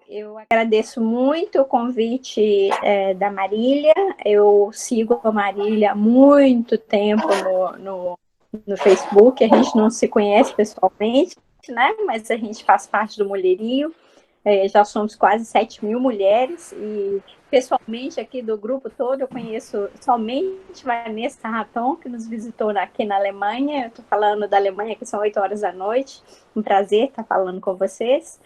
Eu agradeço muito o convite da Marília. Eu sigo a Marília há muito tempo no Facebook. A gente não se conhece pessoalmente, né? Mas a gente faz parte do Mulherio. Já somos quase 7.000 mulheres e pessoalmente aqui do grupo todo eu conheço somente Vanessa Raton, que nos visitou aqui na Alemanha. Eu estou falando da Alemanha, que são 8 horas da noite. Um prazer estar falando com vocês.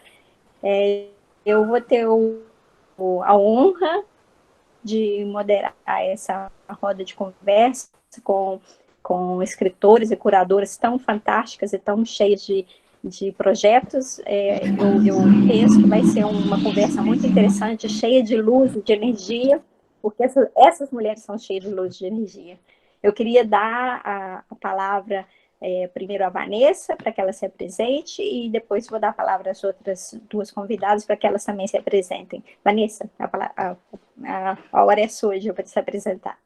Eu vou ter a honra de moderar essa roda de conversa com escritores e curadoras tão fantásticas e tão cheias de projetos. Eu penso que vai ser uma conversa muito interessante, cheia de luz e de energia, porque essas mulheres são cheias de luz e de energia. Eu queria dar a palavra primeiro a Vanessa, para que ela se apresente, e depois vou dar a palavra às outras duas convidadas, para que elas também se apresentem. Vanessa, a hora é sua para se apresentar.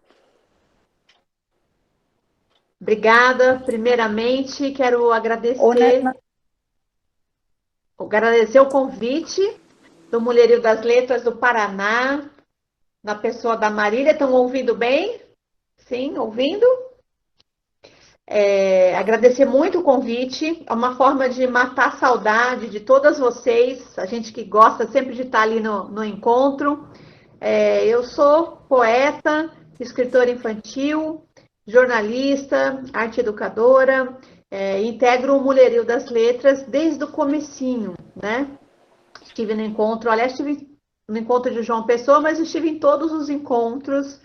Obrigada. Primeiramente, quero agradecer o convite do Mulherio das Letras do Paraná, na pessoa da Marília. Estão ouvindo bem? Sim, ouvindo? Agradecer muito o convite. É uma forma de matar a saudade de todas vocês, a gente que gosta sempre de estar ali no encontro. Eu sou poeta, escritora infantil, jornalista, arte educadora, integro o Mulherio das Letras desde o comecinho, né? Estive no encontro, aliás, estive no encontro de João Pessoa, mas estive em todos os encontros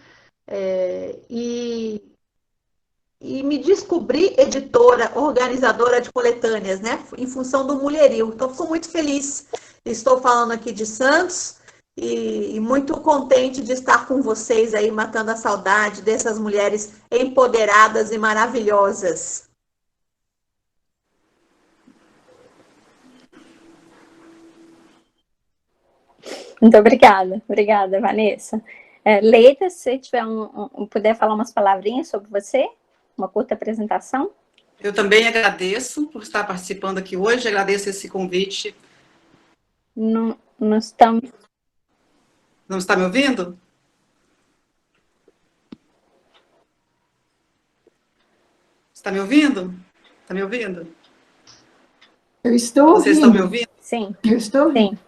e me descobri editora, organizadora de coletâneas, né? Em função do Mulherio. Então, fico muito feliz. Estou falando aqui de Santos e muito contente de estar com vocês aí, matando a saudade dessas mulheres empoderadas e maravilhosas. Muito obrigada, Vanessa. Leita, se você tiver puder falar umas palavrinhas sobre você, uma curta apresentação. Eu também agradeço por estar participando aqui hoje, agradeço esse convite. Não estamos... Não está me ouvindo? Está me ouvindo? Está me ouvindo? Eu estou ouvindo. Vocês estão me ouvindo? Sim. Eu estou ouvindo. Sim.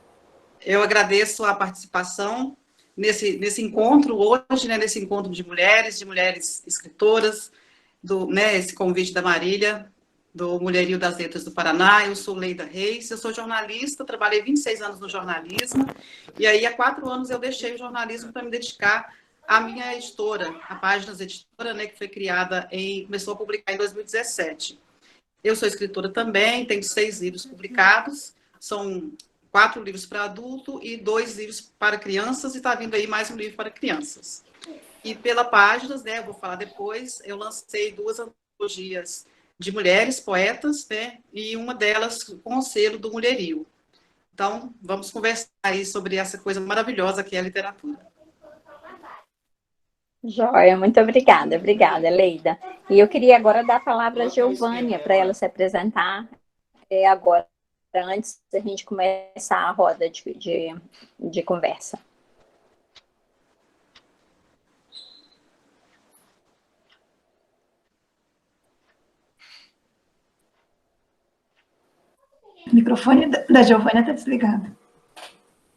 Eu agradeço a participação nesse encontro hoje, né, nesse encontro de mulheres escritoras, esse convite da Marília, do Mulherio das Letras do Paraná. Eu sou Leida Reis, eu sou jornalista, trabalhei 26 anos no jornalismo, e aí há 4 anos eu deixei o jornalismo para me dedicar à minha editora, a Páginas Editora, né, que foi criada começou a publicar em 2017. Eu sou escritora também, tenho 6 livros publicados, são 4 livros para adulto e 2 livros para crianças, e está vindo aí mais um livro para crianças. E pela Páginas, né, eu vou falar depois, eu lancei 2 antologias de mulheres poetas, né, e uma delas com o selo do Mulherio. Então, vamos conversar aí sobre essa coisa maravilhosa que é a literatura. Joia, muito obrigada, Leida. E eu queria agora dar a palavra a Giovânia para ela se apresentar agora, antes da gente começar a roda de conversa. O microfone da Giovânia está desligado.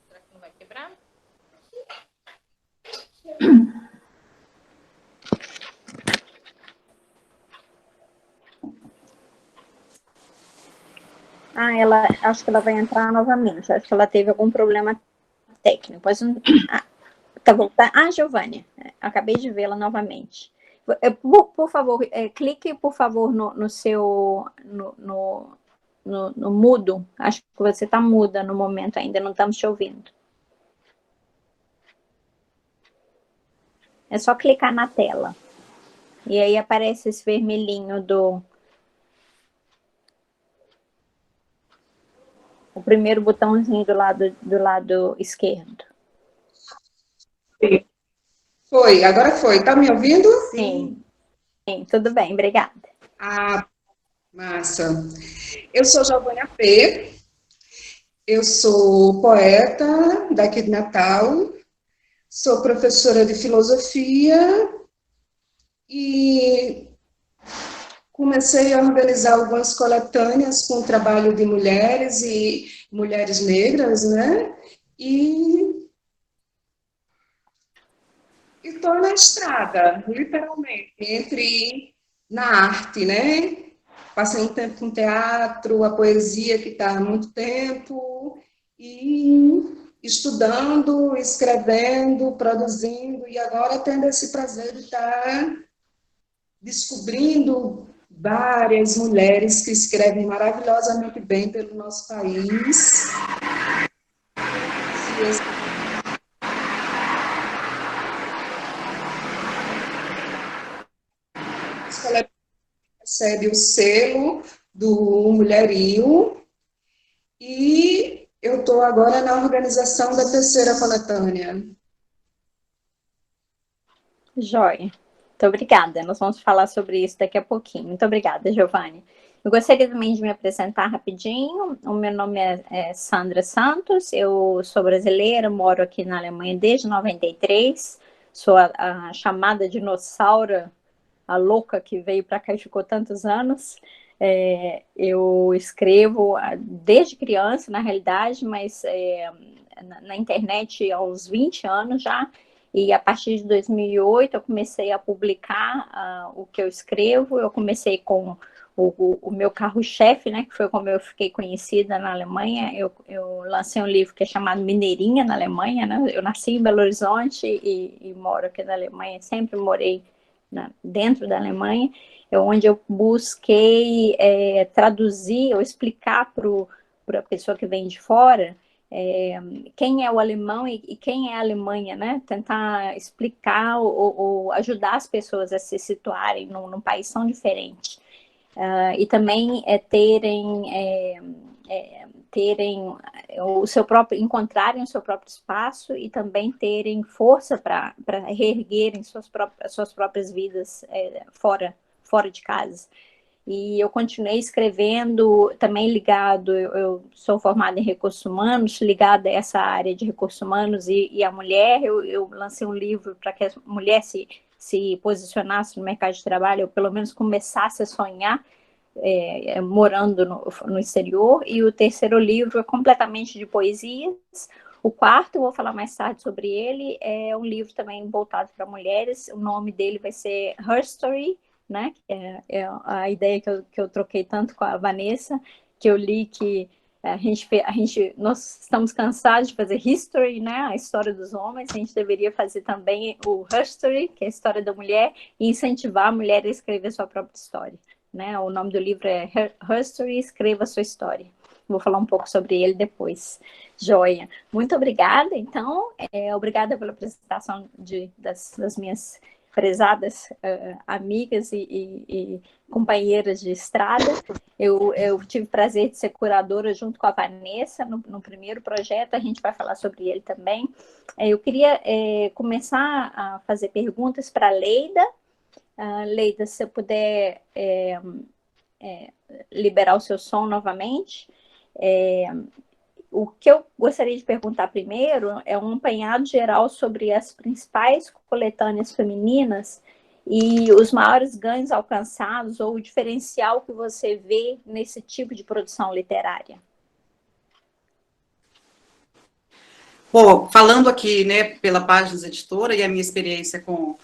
Será que não vai quebrar? Acho que ela vai entrar novamente. Acho que ela teve algum problema técnico. Tá voltando. Giovânia, acabei de vê-la novamente. Por favor, clique, por favor, no seu... No mudo. Acho que você está muda no momento ainda, não estamos te ouvindo. É só clicar na tela. E aí aparece esse vermelhinho o primeiro botãozinho do lado esquerdo. Foi, agora foi. Tá me ouvindo? Sim, tudo bem, obrigada. Massa. Eu sou Giovânia P. Eu sou poeta daqui de Natal, sou professora de filosofia e comecei a organizar algumas coletâneas com o trabalho de mulheres e mulheres negras, né? E estou na estrada, literalmente, na arte, né? Passei um tempo com teatro, a poesia que está há muito tempo, e estudando, escrevendo, produzindo, e agora tendo esse prazer de estar descobrindo várias mulheres que escrevem maravilhosamente bem pelo nosso país. Esse recebe o selo do Mulherio, e eu estou agora na organização da terceira coletânea. Joia. Muito obrigada. Nós vamos falar sobre isso daqui a pouquinho. Muito obrigada, Giovanni. Eu gostaria também de me apresentar rapidinho. O meu nome é Sandra Santos, eu sou brasileira, moro aqui na Alemanha desde 93, sou a chamada dinossauro, a louca que veio para cá e ficou tantos anos. Eu escrevo desde criança, na realidade, mas na internet há uns 20 anos já, e a partir de 2008 eu comecei a publicar o que eu escrevo. Eu comecei com o meu carro-chefe, né, que foi como eu fiquei conhecida na Alemanha. Eu lancei um livro que é chamado Mineirinha, na Alemanha, né? Eu nasci em Belo Horizonte e moro aqui na Alemanha, sempre morei dentro da Alemanha, onde eu busquei traduzir ou explicar para a pessoa que vem de fora quem é o alemão e quem é a Alemanha, né? Tentar explicar ou ajudar as pessoas a se situarem num país tão diferente. E também terem o seu próprio, encontrarem o seu próprio espaço e também terem força para reerguerem suas próprias vidas fora de casa. E eu continuei escrevendo, também ligado, eu sou formada em recursos humanos, ligada a essa área de recursos humanos e a mulher. Eu lancei um livro para que a mulher se posicionasse no mercado de trabalho, ou pelo menos começasse a sonhar morando no exterior. E o terceiro livro é completamente de poesias. O quarto, eu vou falar mais tarde sobre ele, é um livro também voltado para mulheres. O nome dele vai ser Her Story, né? É a ideia que eu troquei tanto com a Vanessa, que eu li que nós estamos cansados de fazer history, né? A história dos homens. A gente deveria fazer também o Her Story, que é a história da mulher, e incentivar a mulher a escrever a sua própria história. Né? O nome do livro é Her Story, Escreva a Sua História. Vou falar um pouco sobre ele depois. Joia. Muito obrigada, então. Obrigada pela apresentação das minhas prezadas amigas e companheiras de estrada. Eu tive o prazer de ser curadora junto com a Vanessa no primeiro projeto. A gente vai falar sobre ele também. Eu queria começar a fazer perguntas para a Leida. Leida, se você puder liberar o seu som novamente. O que eu gostaria de perguntar primeiro é um apanhado geral sobre as principais coletâneas femininas e os maiores ganhos alcançados ou o diferencial que você vê nesse tipo de produção literária. Bom, falando aqui, né, pela Páginas Editora e a minha experiência com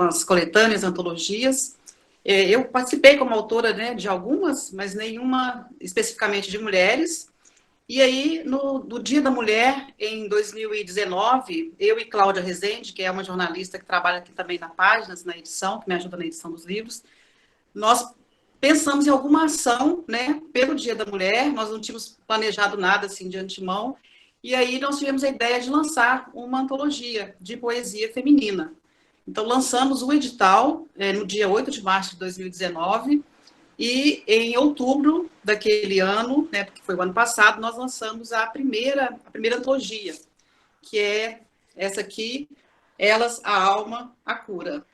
as coletâneas, antologias, eu participei como autora, né, de algumas, mas nenhuma especificamente de mulheres. E aí, no Dia da Mulher, em 2019, eu e Cláudia Rezende, que é uma jornalista que trabalha aqui também na Páginas, na edição, que me ajuda na edição dos livros, nós pensamos em alguma ação, né, pelo Dia da Mulher. Nós não tínhamos planejado nada assim de antemão, e aí nós tivemos a ideia de lançar uma antologia de poesia feminina. Então, lançamos o edital no dia 8 de março de 2019, e em outubro daquele ano, né, porque foi o ano passado, nós lançamos a primeira antologia, que é essa aqui, Elas, a Alma, a Cura.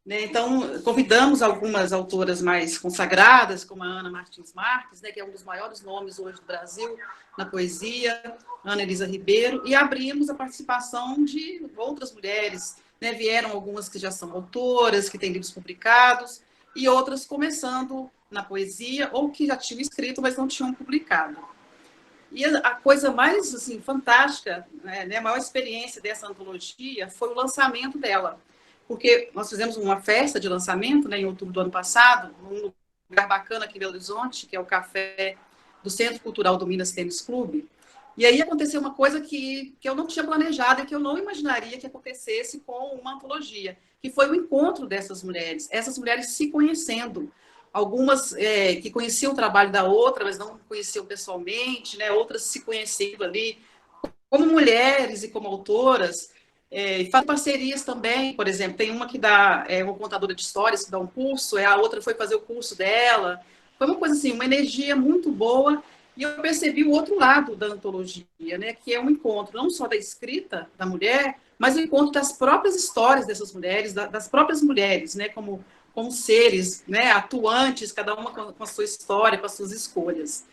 né? Então, convidamos algumas autoras mais consagradas, como a Ana Martins Marques, né, que é um dos maiores nomes hoje do Brasil na poesia, Ana Elisa Ribeiro, e abrimos a participação de outras mulheres, né? Vieram algumas que já são autoras, que têm livros publicados, e outras começando na poesia, ou que já tinham escrito, mas não tinham publicado. E a coisa mais assim, fantástica, né, a maior experiência dessa antologia foi o lançamento dela. Porque nós fizemos uma festa de lançamento, né, em outubro do ano passado, num lugar bacana aqui em Belo Horizonte, que é o café do Centro Cultural do Minas Tênis Clube. E aí aconteceu uma coisa que eu não tinha planejado e que eu não imaginaria que acontecesse com uma antologia, que foi o encontro dessas mulheres, essas mulheres se conhecendo. Algumas que conheciam o trabalho da outra, mas não conheciam pessoalmente, né? Outras se conhecendo ali como mulheres e como autoras, e faz parcerias também, por exemplo, tem uma que dá, uma contadora de histórias que dá um curso, a outra foi fazer o curso dela. Foi uma coisa assim, uma energia muito boa, e eu percebi o outro lado da antologia, né, que é um encontro não só da escrita da mulher, mas o encontro das próprias histórias dessas mulheres, das próprias mulheres, né, como seres, né, atuantes, cada uma com a sua história, com as suas escolhas.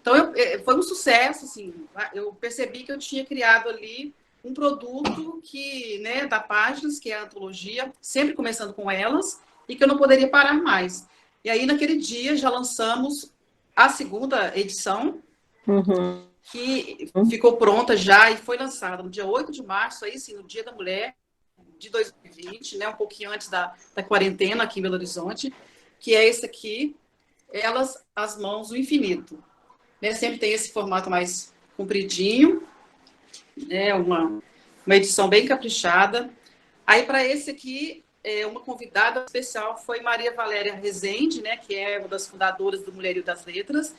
Então, foi um sucesso, assim, eu percebi que eu tinha criado ali um produto que, né, da Páginas, que é a antologia, sempre começando com elas, e que eu não poderia parar mais. E aí, naquele dia, já lançamos a segunda edição, que ficou pronta já e foi lançada no dia 8 de março, aí sim, no Dia da Mulher de 2020, né, um pouquinho antes da quarentena aqui em Belo Horizonte, que é esse aqui, Elas, as Mãos, o Infinito. Né, sempre tem esse formato mais compridinho, né, uma edição bem caprichada. Aí, para esse aqui, uma convidada especial foi Maria Valéria Rezende, né, que é uma das fundadoras do Mulherio das Letras,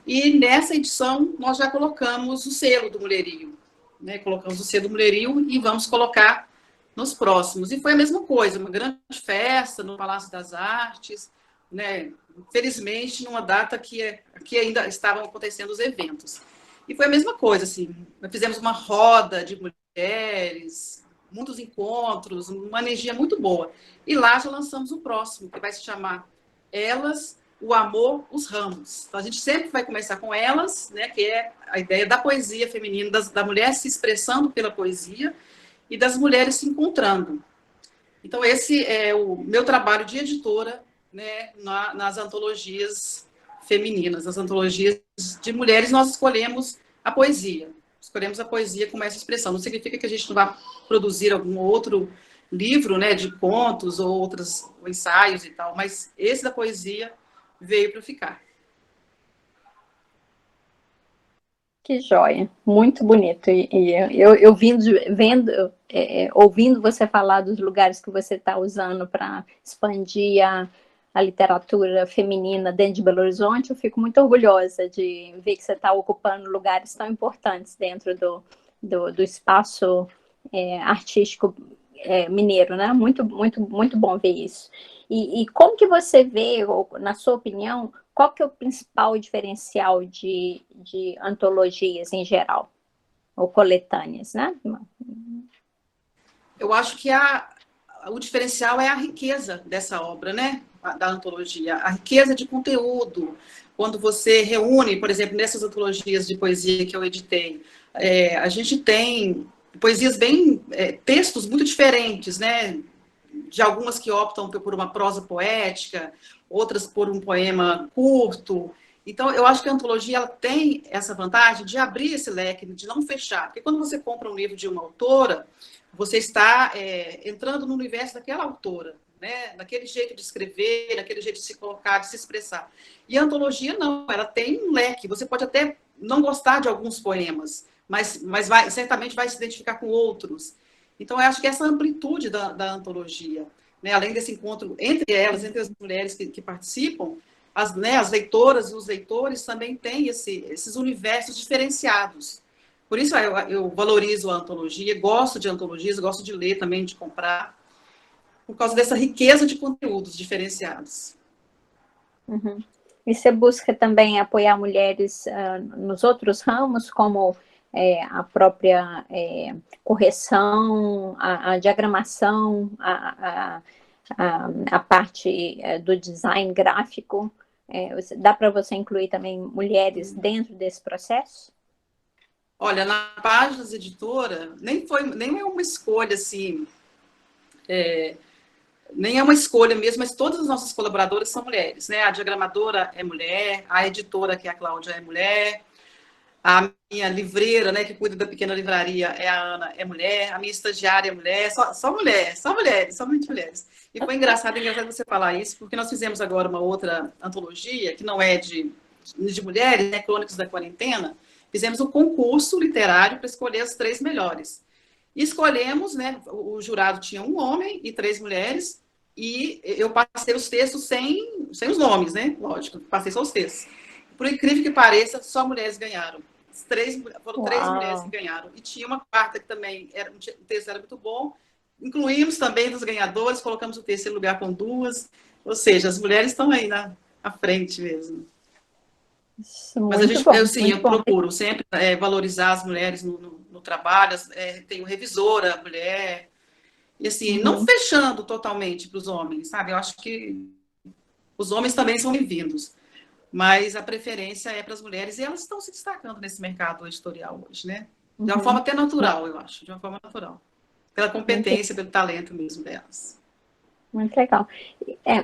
e nessa edição nós já colocamos o selo do Mulherio, né, colocamos o selo do Mulherio e vamos colocar nos próximos. E foi a mesma coisa, uma grande festa no Palácio das Artes, né, felizmente numa data que ainda estavam acontecendo os eventos. E foi a mesma coisa, assim, nós fizemos uma roda de mulheres, muitos encontros, uma energia muito boa. E lá já lançamos o próximo, que vai se chamar Elas, o Amor, os Ramos. Então, a gente sempre vai começar com elas, né, que é a ideia da poesia feminina, da mulher se expressando pela poesia e das mulheres se encontrando. Então, esse é o meu trabalho de editora, né, nas antologias femininas, nas antologias de mulheres, nós escolhemos a poesia. Escolhemos a poesia como essa expressão. Não significa que a gente não vá produzir algum outro livro, né, de contos ou ou ensaios e tal, mas esse da poesia veio para ficar. Que joia, muito bonito. E eu ouvindo você falar dos lugares que você está usando para expandir a literatura feminina dentro de Belo Horizonte, eu fico muito orgulhosa de ver que você está ocupando lugares tão importantes dentro do espaço artístico mineiro, né? Muito, muito, muito bom ver isso. E como que você vê, na sua opinião, qual que é o principal diferencial de antologias em geral? Ou coletâneas, né? Eu acho que o diferencial é a riqueza dessa obra, né? Da antologia. A riqueza de conteúdo. Quando você reúne, por exemplo, nessas antologias de poesia que eu editei, a gente tem poesias textos muito diferentes, né? De algumas que optam por uma prosa poética, outras por um poema curto. Então, eu acho que a antologia ela tem essa vantagem de abrir esse leque, de não fechar. Porque quando você compra um livro de uma autora, você está entrando no universo daquela autora, né? Naquele jeito de escrever, naquele jeito de se colocar, de se expressar. E a antologia não, ela tem um leque. Você pode até não gostar de alguns poemas, mas certamente vai se identificar com outros. Então, eu acho que essa amplitude da antologia, né, além desse encontro entre elas, entre as mulheres que participam, as leitoras e os leitores também têm esses universos diferenciados. Por isso, eu valorizo a antologia, gosto de antologias, gosto de ler também, de comprar, por causa dessa riqueza de conteúdos diferenciados. Uhum. E você busca também apoiar mulheres nos outros ramos, como a própria correção, a diagramação, a parte do design gráfico, dá para você incluir também mulheres dentro desse processo? Olha, na Páginas Editora, nem é uma escolha assim, nem é uma escolha mesmo, mas todas as nossas colaboradoras são mulheres, né? A diagramadora é mulher, a editora, que é a Cláudia, é mulher, a minha livreira, né, que cuida da pequena livraria, é a Ana, é mulher, a minha estagiária é mulher, só mulheres, somente mulheres. E foi engraçado você falar isso, porque nós fizemos agora uma outra antologia, que não é de mulheres, né, Crônicas da Quarentena, fizemos um concurso literário para escolher as 3 melhores. E escolhemos, né, o jurado tinha um homem e 3 mulheres, e eu passei os textos sem os nomes, né, lógico, passei só os textos. Por incrível que pareça, só mulheres ganharam. Foram 3 mulheres que ganharam. E tinha uma quarta que também, o texto era muito bom. Incluímos também dos ganhadores, colocamos o terceiro lugar com 2. Ou seja, as mulheres estão aí à frente mesmo. Mas eu procuro sempre valorizar as mulheres no trabalho. Tenho revisora, mulher. E assim, não fechando totalmente para os homens, sabe? Eu acho que os homens também são bem-vindos. Mas a preferência é para as mulheres e elas estão se destacando nesse mercado editorial hoje, né? De uma forma até natural, eu acho, de uma forma natural. Pela competência, pelo talento mesmo delas. Muito legal.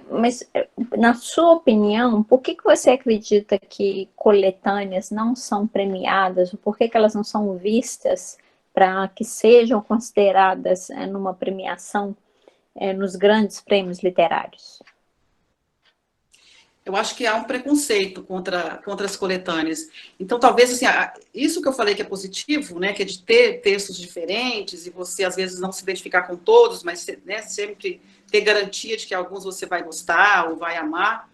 Mas, na sua opinião, por que você acredita que coletâneas não são premiadas? Ou por que elas não são vistas para que sejam consideradas numa premiação nos grandes prêmios literários? Eu acho que há um preconceito contra as coletâneas. Então, talvez, assim, isso que eu falei que é positivo, né, que é de ter textos diferentes e você, às vezes, não se identificar com todos, mas, né, sempre ter garantia de que alguns você vai gostar ou vai amar.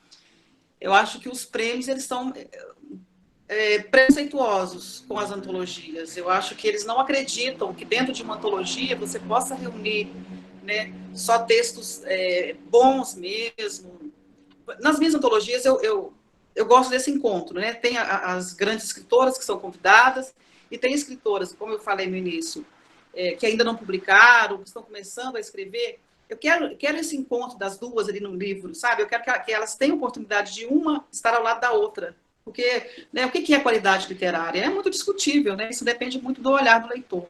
Eu acho que os prêmios, eles são preconceituosos com as antologias. Eu acho que eles não acreditam que dentro de uma antologia você possa reunir, né, só textos bons mesmo. Nas minhas antologias, eu gosto desse encontro, né? Tem as grandes escritoras que são convidadas e tem escritoras, como eu falei no início, que ainda não publicaram, que estão começando a escrever. Eu quero esse encontro das duas ali no livro, sabe? Eu quero que elas tenham oportunidade de uma estar ao lado da outra. Porque, né, o que é qualidade literária? É muito discutível, né? Isso depende muito do olhar do leitor.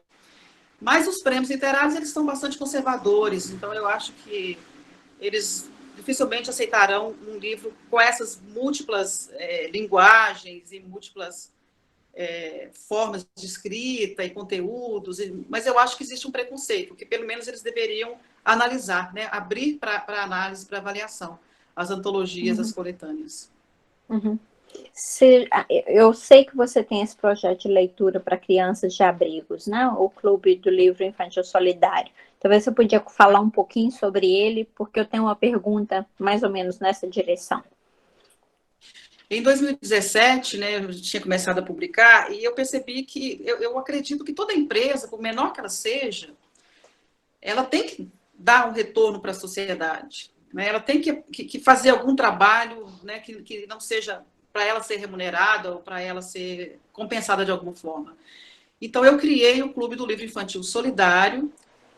Mas os prêmios literários, eles são bastante conservadores, então eu acho que eles dificilmente aceitarão um livro com essas múltiplas linguagens e múltiplas formas de escrita e conteúdos, mas eu acho que existe um preconceito, que pelo menos eles deveriam analisar, né? Abrir para análise, para avaliação, as antologias, as coletâneas. Eu sei que você tem esse projeto de leitura para crianças de abrigos, né? O Clube do Livro Infantil Solidário. Talvez você podia falar um pouquinho sobre ele, porque eu tenho uma pergunta mais ou menos nessa direção. Em 2017, né, eu tinha começado a publicar e eu percebi que eu acredito que toda empresa, por menor que ela seja, ela tem que dar um retorno para a sociedade, né? Ela tem que fazer algum trabalho, né, que não seja para ela ser remunerada ou para ela ser compensada de alguma forma. Então, eu criei o Clube do Livro Infantil Solidário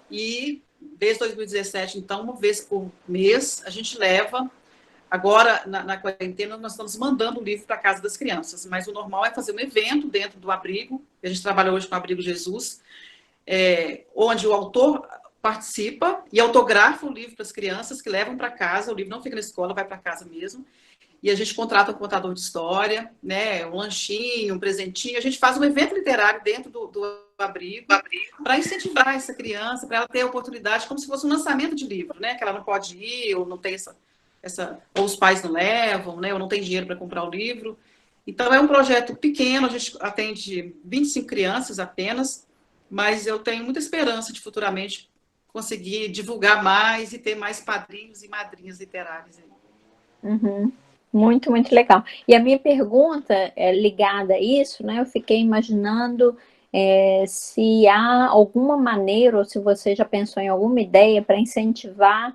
e, desde 2017, então, uma vez por mês, a gente leva. Agora, na quarentena, nós estamos mandando o livro para a casa das crianças, mas o normal é fazer um evento dentro do abrigo. A gente trabalha hoje com o Abrigo Jesus, onde o autor participa e autografa o livro para as crianças que levam para casa. O livro não fica na escola, vai para casa mesmo. E a gente contrata um contador de história, né, um lanchinho, um presentinho. A gente faz um evento literário dentro do abrigo para incentivar essa criança, para ela ter a oportunidade, como se fosse um lançamento de livro, né, que ela não pode ir, ou não tem ou os pais não levam, né, ou não tem dinheiro para comprar o livro. Então, é um projeto pequeno, a gente atende 25 crianças apenas, mas eu tenho muita esperança de futuramente conseguir divulgar mais e ter mais padrinhos e madrinhas literárias. Muito, muito legal. E a minha pergunta é ligada a isso, né? Eu fiquei imaginando se há alguma maneira, ou se você já pensou em alguma ideia para incentivar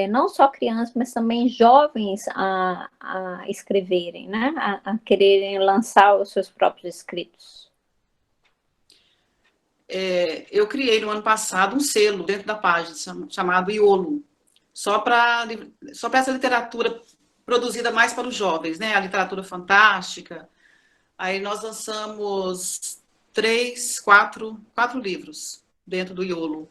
não só crianças, mas também jovens a escreverem, né? A quererem lançar os seus próprios escritos. Eu criei no ano passado um selo dentro da página chamado Iolo. só para essa literatura produzida mais para os jovens, né? A literatura fantástica. Aí nós lançamos quatro livros dentro do Iolo.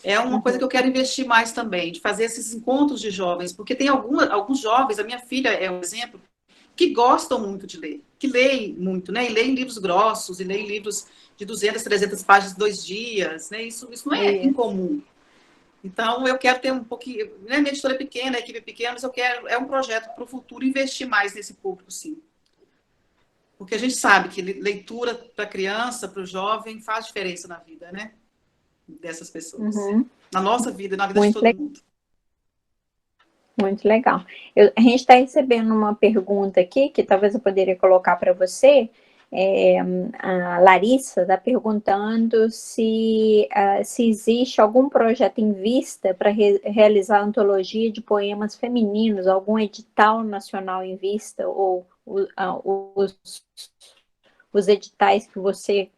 É uma coisa que eu quero investir mais também, de fazer esses encontros de jovens, porque tem alguns jovens, a minha filha é um exemplo, que gostam muito de ler, que leem muito, né? E leem livros grossos, e leem livros de 200, 300 páginas em 2 dias, né? Isso não é incomum. Então, eu quero ter um pouquinho, né? Minha editora é pequena, a equipe é pequena, mas é um projeto para o futuro investir mais nesse público, sim. Porque a gente sabe que leitura para a criança, para o jovem, faz diferença na vida, né? Dessas pessoas. Na nossa vida e na vida de todo mundo. Muito legal. A gente está recebendo uma pergunta aqui, que talvez eu poderia colocar para você. A Larissa está perguntando se existe algum projeto em vista para realizar a antologia de poemas femininos, algum edital nacional em vista, ou os editais que você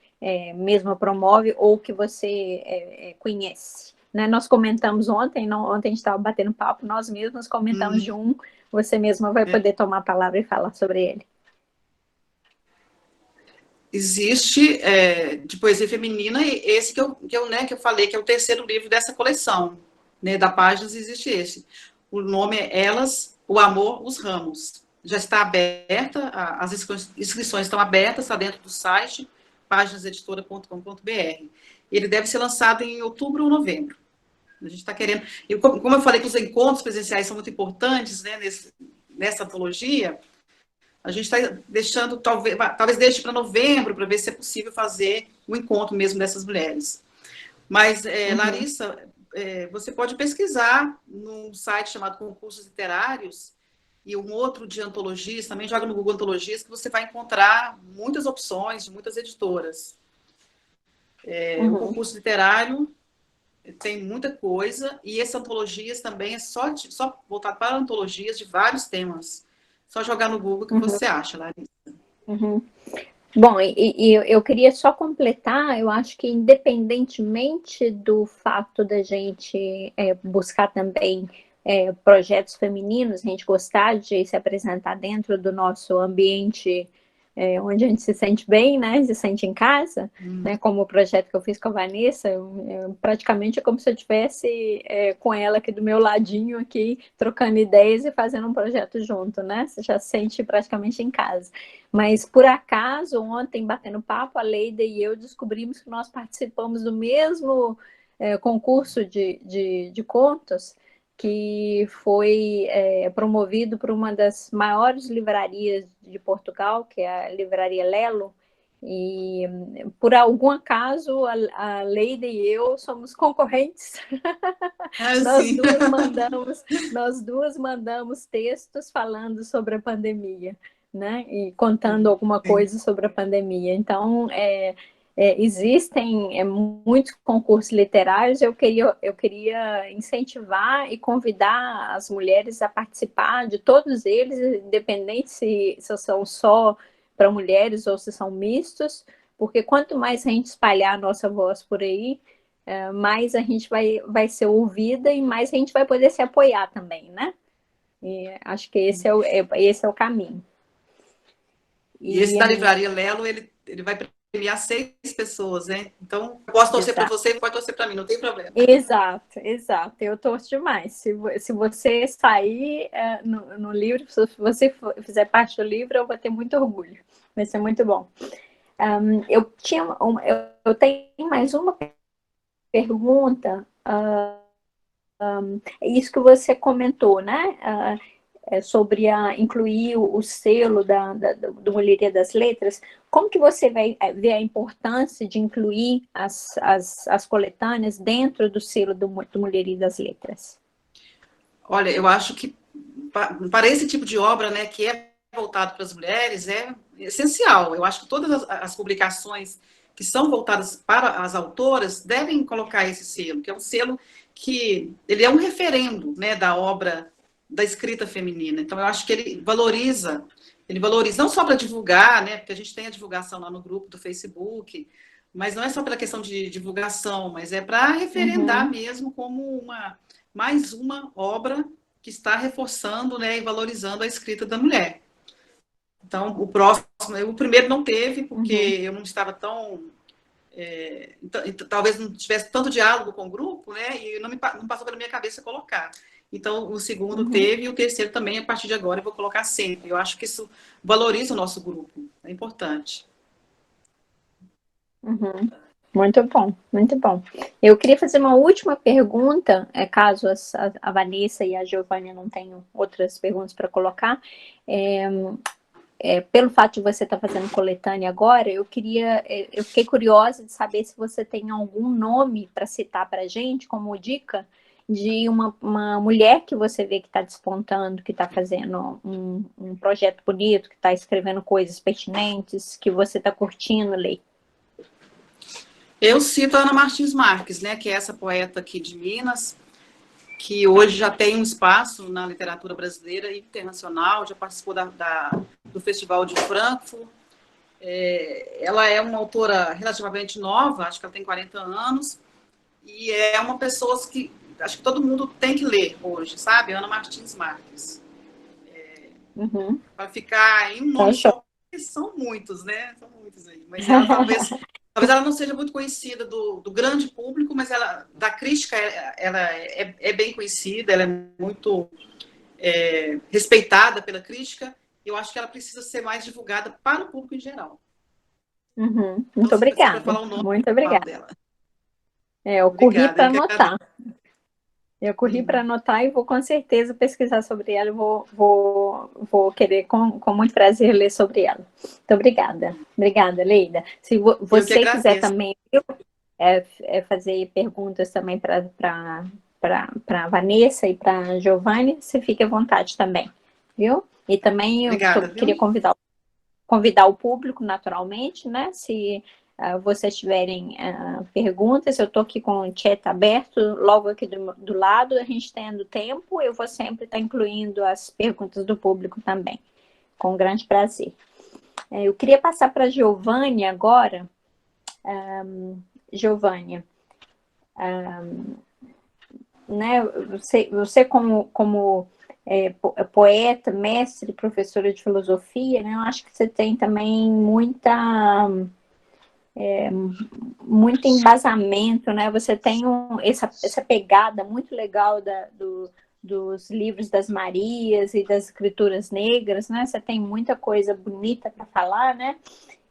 mesmo promove ou que você conhece. Né? Nós comentamos ontem a gente estava batendo papo, nós mesmos comentamos de um, você mesma vai poder tomar a palavra e falar sobre ele. Existe de poesia feminina, e esse que eu falei, que é o terceiro livro dessa coleção, né, da Páginas, existe esse. O nome é Elas, o Amor, os Ramos. Já está aberta, as inscrições estão abertas, está dentro do site, páginaseditora.com.br. Ele deve ser lançado em outubro ou novembro. A gente está querendo... Como eu falei que os encontros presenciais são muito importantes, né, nessa antologia, a gente está deixando, talvez deixe para novembro, para ver se é possível fazer o encontro mesmo dessas mulheres. Mas, Larissa, você pode pesquisar num site chamado Concursos Literários, e um outro de antologias, também joga no Google Antologias, que você vai encontrar muitas opções de muitas editoras. O concurso literário tem muita coisa, e essas antologias também é só voltado para antologias de vários temas. Só jogar no Google que você acha, Larissa. Bom, e eu queria só completar, eu acho que independentemente do fato da gente buscar também projetos femininos, a gente gostar de se apresentar dentro do nosso ambiente onde a gente se sente bem, né, se sente em casa, né, como o projeto que eu fiz com a Vanessa, praticamente é como se eu estivesse com ela aqui do meu ladinho, aqui, trocando ideias e fazendo um projeto junto, né, você já se sente praticamente em casa. Mas, por acaso, ontem, batendo papo, a Leida e eu descobrimos que nós participamos do mesmo concurso de contos, que foi promovido por uma das maiores livrarias de Portugal, que é a Livraria Lelo, e por algum acaso a Leida e eu somos concorrentes. Nós duas mandamos textos falando sobre a pandemia, né? E contando alguma coisa sobre a pandemia. Então, existem muitos concursos literários, eu queria incentivar e convidar as mulheres a participar de todos eles, independente se são só para mulheres ou se são mistos, porque quanto mais a gente espalhar a nossa voz por aí, mais a gente vai ser ouvida e mais a gente vai poder se apoiar também, né? E acho que esse é o caminho. E esse da Livraria Lelo, ele vai premiar 6 pessoas, né? Então, eu posso torcer para você e pode torcer para mim, não tem problema. Exato. Eu torço demais. Se você sair no livro, se você fizer parte do livro, eu vou ter muito orgulho. Vai ser muito bom. Eu tenho mais uma pergunta. Isso que você comentou, né? Sobre incluir o selo do Mulheria das Letras, como que você vai ver a importância de incluir as coletâneas dentro do selo do Mulheria das Letras? Olha, eu acho que para esse tipo de obra, né, que é voltado para as mulheres, é essencial. Eu acho que todas as publicações que são voltadas para as autoras devem colocar esse selo, que é um selo que ele é um referendo, né, da obra da escrita feminina. Então, eu acho que ele valoriza não só para divulgar, né, porque a gente tem a divulgação lá no grupo do Facebook, mas não é só pela questão de divulgação, mas é para referendar mesmo como mais uma obra que está reforçando, né, e valorizando a escrita da mulher. Então, o primeiro não teve, porque eu não estava tão... talvez não tivesse tanto diálogo com o grupo, né, e não passou pela minha cabeça colocar. Então, o segundo teve, e o terceiro também, a partir de agora, eu vou colocar sempre. Eu acho que isso valoriza o nosso grupo, é importante. Muito bom, muito bom. Eu queria fazer uma última pergunta, caso a Vanessa e a Giovânia não tenham outras perguntas para colocar. Pelo fato de você estar fazendo coletânea agora, eu fiquei curiosa de saber se você tem algum nome para citar para a gente, como dica, de uma mulher que você vê que está despontando, que está fazendo um projeto bonito, que está escrevendo coisas pertinentes, que você está curtindo ler. Eu cito a Ana Martins Marques, né, que é essa poeta aqui de Minas, que hoje já tem um espaço na literatura brasileira e internacional, já participou do Festival de Frankfurt. Ela é uma autora relativamente nova, acho que ela tem 40 anos, e é uma pessoa que acho que todo mundo tem que ler hoje, sabe? Ana Martins Marques. Para ficar em um nome só, porque são muitos, né? São muitos aí. Mas ela talvez ela não seja muito conhecida do grande público, mas ela, da crítica, ela é bem conhecida, ela é muito respeitada pela crítica. Eu acho que ela precisa ser mais divulgada para o público em geral. Muito obrigada. Muito obrigada. Eu corri para anotar. Eu corri para anotar e vou com certeza pesquisar sobre ela. Vou querer com muito prazer ler sobre ela. Muito obrigada. Obrigada, Leida. Se você quiser também fazer perguntas também para a Vanessa e para a Giovânia, você fique à vontade também, viu? E também queria convidar o público, naturalmente, né? Se vocês tiverem perguntas, eu estou aqui com o chat aberto, logo aqui do lado, a gente tendo tempo, eu vou sempre estar incluindo as perguntas do público também, com grande prazer. Eu queria passar para a Giovânia agora. Giovânia, né, você como poeta, mestre, professora de filosofia, né, eu acho que você tem também muito embasamento, né? Você tem essa pegada muito legal dos livros das Marias e das escrituras negras, né? Você tem muita coisa bonita para falar, né?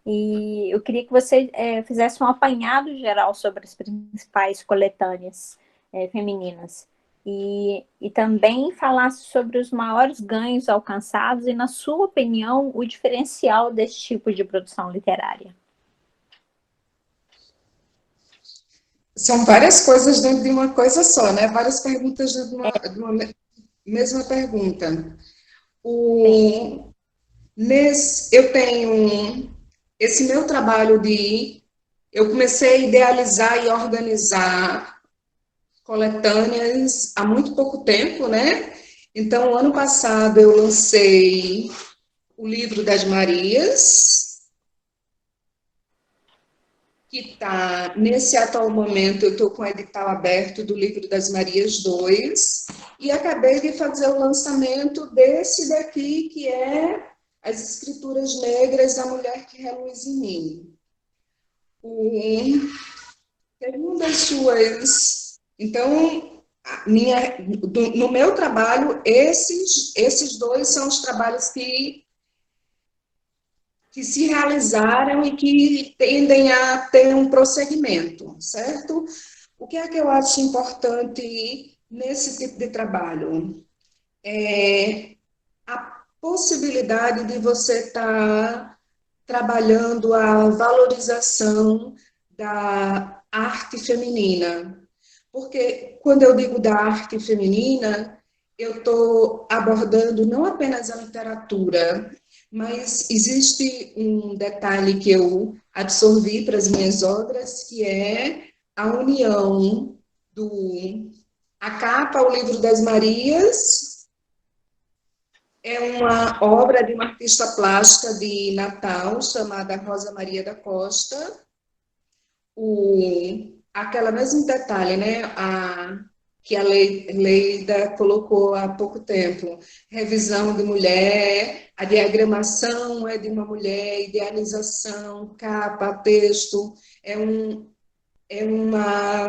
E eu queria que você fizesse um apanhado geral sobre as principais coletâneas femininas. E também falasse sobre os maiores ganhos alcançados e, na sua opinião, o diferencial desse tipo de produção literária. São várias coisas dentro de uma coisa só, né? Várias perguntas dentro de uma mesma pergunta. Eu tenho esse meu trabalho eu comecei a idealizar e organizar coletâneas há muito pouco tempo, né? Então, ano passado eu lancei o livro das Marias, que está, nesse atual momento, eu estou com o edital aberto do Livro das Marias 2, e acabei de fazer o lançamento desse daqui, que é As Escrituras Negras da Mulher que Reluz em Mim. Teve uma das suas... Então, no meu trabalho, esses dois são os trabalhos que se realizaram e que tendem a ter um prosseguimento, certo? O que é que eu acho importante nesse tipo de trabalho? A possibilidade de você estar trabalhando a valorização da arte feminina. Porque quando eu digo da arte feminina, eu estou abordando não apenas a literatura, mas existe um detalhe que eu absorvi para as minhas obras, que é a união a capa, o Livro das Marias, é uma obra de uma artista plástica de Natal, chamada Rosa Maria da Costa. Aquela mesmo detalhe, né? que a Leida colocou há pouco tempo. Revisão de mulher, a diagramação é de uma mulher, idealização, capa, texto, é uma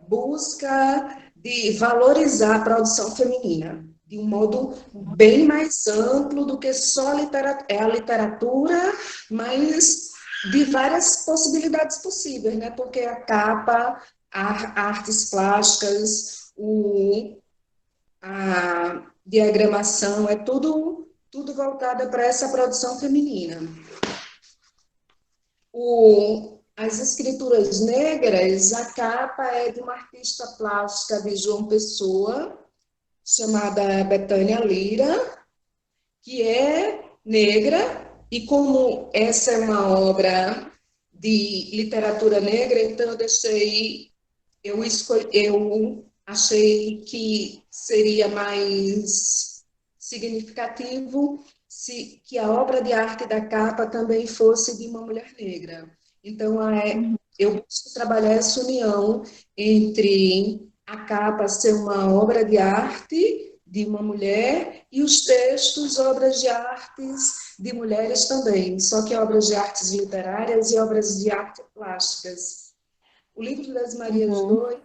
busca de valorizar a produção feminina de um modo bem mais amplo do que só a literatura, mas de várias possibilidades possíveis, né? Porque a capa, artes plásticas, a diagramação, é tudo voltada para essa produção feminina. As escrituras negras, a capa é de uma artista plástica de João Pessoa, chamada Betânia Lira, que é negra, e como essa é uma obra de literatura negra, então eu achei que seria mais significativo que a obra de arte da capa também fosse de uma mulher negra. Então, eu busco trabalhar essa união entre a capa ser uma obra de arte de uma mulher e os textos, obras de artes de mulheres também, só que obras de artes literárias e obras de arte plásticas. O livro das Marias 2,